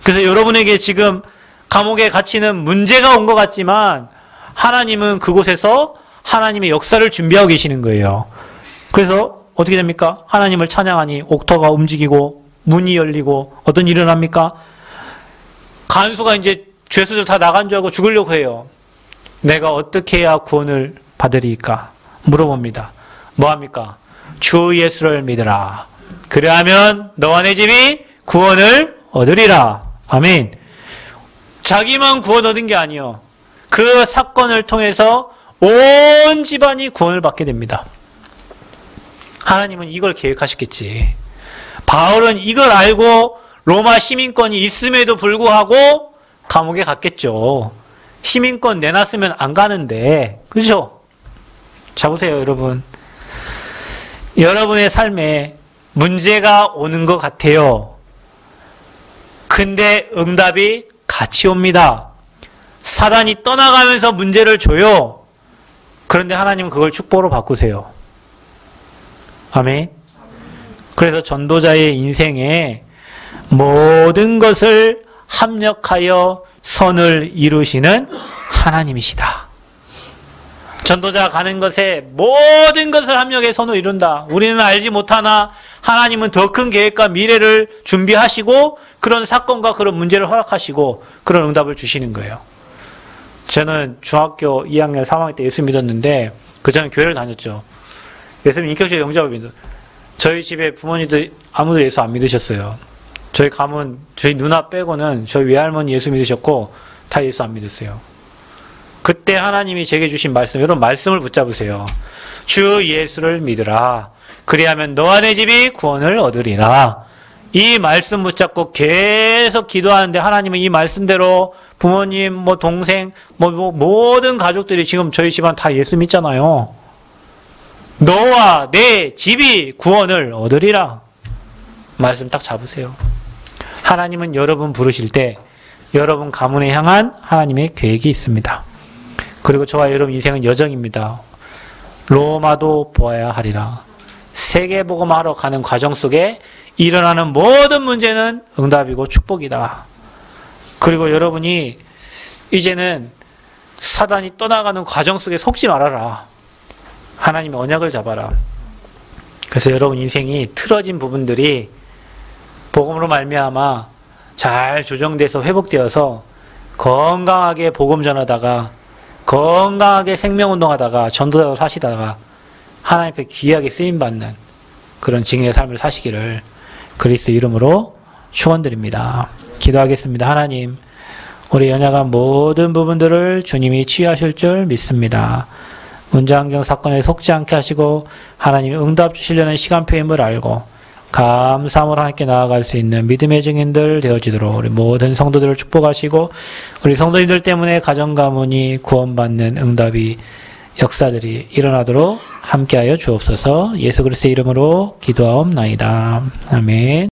Speaker 1: 그래서 여러분에게 지금 감옥에 갇히는 문제가 온 것 같지만 하나님은 그곳에서 하나님의 역사를 준비하고 계시는 거예요. 그래서 어떻게 됩니까? 하나님을 찬양하니 옥터가 움직이고 문이 열리고 어떤 일이 일어납니까? 간수가 이제 죄수들 다 나간 줄 알고 죽으려고 해요. 내가 어떻게 해야 구원을 받으리까? 물어봅니다. 뭐합니까? 주 예수를 믿으라. 그래야면 너와 내 집이 구원을 얻으리라. 아멘. 자기만 구원 얻은 게 아니요. 그 사건을 통해서 온 집안이 구원을 받게 됩니다. 하나님은 이걸 계획하셨겠지. 바울은 이걸 알고 로마 시민권이 있음에도 불구하고 감옥에 갔겠죠. 시민권 내놨으면 안 가는데, 그죠? 자, 보세요, 여러분. 여러분의 삶에 문제가 오는 것 같아요. 근데 응답이 같이 옵니다. 사단이 떠나가면서 문제를 줘요. 그런데 하나님은 그걸 축복으로 바꾸세요. 아멘. 그래서 전도자의 인생에 모든 것을 합력하여 선을 이루시는 하나님이시다. 전도자가 가는 것에 모든 것을 합력해 선을 이룬다. 우리는 알지 못하나 하나님은 더 큰 계획과 미래를 준비하시고 그런 사건과 그런 문제를 허락하시고 그런 응답을 주시는 거예요. 저는 중학교 2학년, 3학년 때 예수 믿었는데 그 전에 교회를 다녔죠. 예수님 인격적인 영접을 믿어요. 저희 집에 부모님들 아무도 예수 안 믿으셨어요. 저희 가문, 저희 누나 빼고는 저희 외할머니 예수 믿으셨고 다 예수 안 믿으세요. 그때 하나님이 제게 주신 말씀, 여러분 말씀을 붙잡으세요. 주 예수를 믿으라. 그리하면 너와 내 집이 구원을 얻으리라. 이 말씀 붙잡고 계속 기도하는데 하나님은 이 말씀대로 부모님, 뭐 동생, 모든 가족들이 지금 저희 집안 다 예수 믿잖아요. 너와 내 집이 구원을 얻으리라. 말씀 딱 잡으세요. 하나님은 여러분 부르실 때 여러분 가문에 향한 하나님의 계획이 있습니다. 그리고 저와 여러분 인생은 여정입니다. 로마도 보아야 하리라. 세계복음하러 가는 과정 속에 일어나는 모든 문제는 응답이고 축복이다. 그리고 여러분이 이제는 사단이 떠나가는 과정 속에 속지 말아라. 하나님의 언약을 잡아라. 그래서 여러분 인생이 틀어진 부분들이 복음으로 말미암아 잘 조정돼서 회복되어서 건강하게 복음 전하다가 건강하게 생명운동하다가 전도자로 사시다가 하나님 앞에 귀하게 쓰임받는 그런 증인의 삶을 사시기를 그리스도 이름으로 축원드립니다. 기도하겠습니다. 하나님, 우리 연약한 모든 부분들을 주님이 치유하실 줄 믿습니다. 문제환경 사건에 속지 않게 하시고 하나님이 응답 주시려는 시간표임을 알고 감사함으로 하나님께 나아갈 수 있는 믿음의 증인들 되어지도록 우리 모든 성도들을 축복하시고 우리 성도님들 때문에 가정 가문이 구원받는 응답이 역사들이 일어나도록 함께하여 주옵소서. 예수 그리스도의 이름으로 기도하옵나이다. 아멘.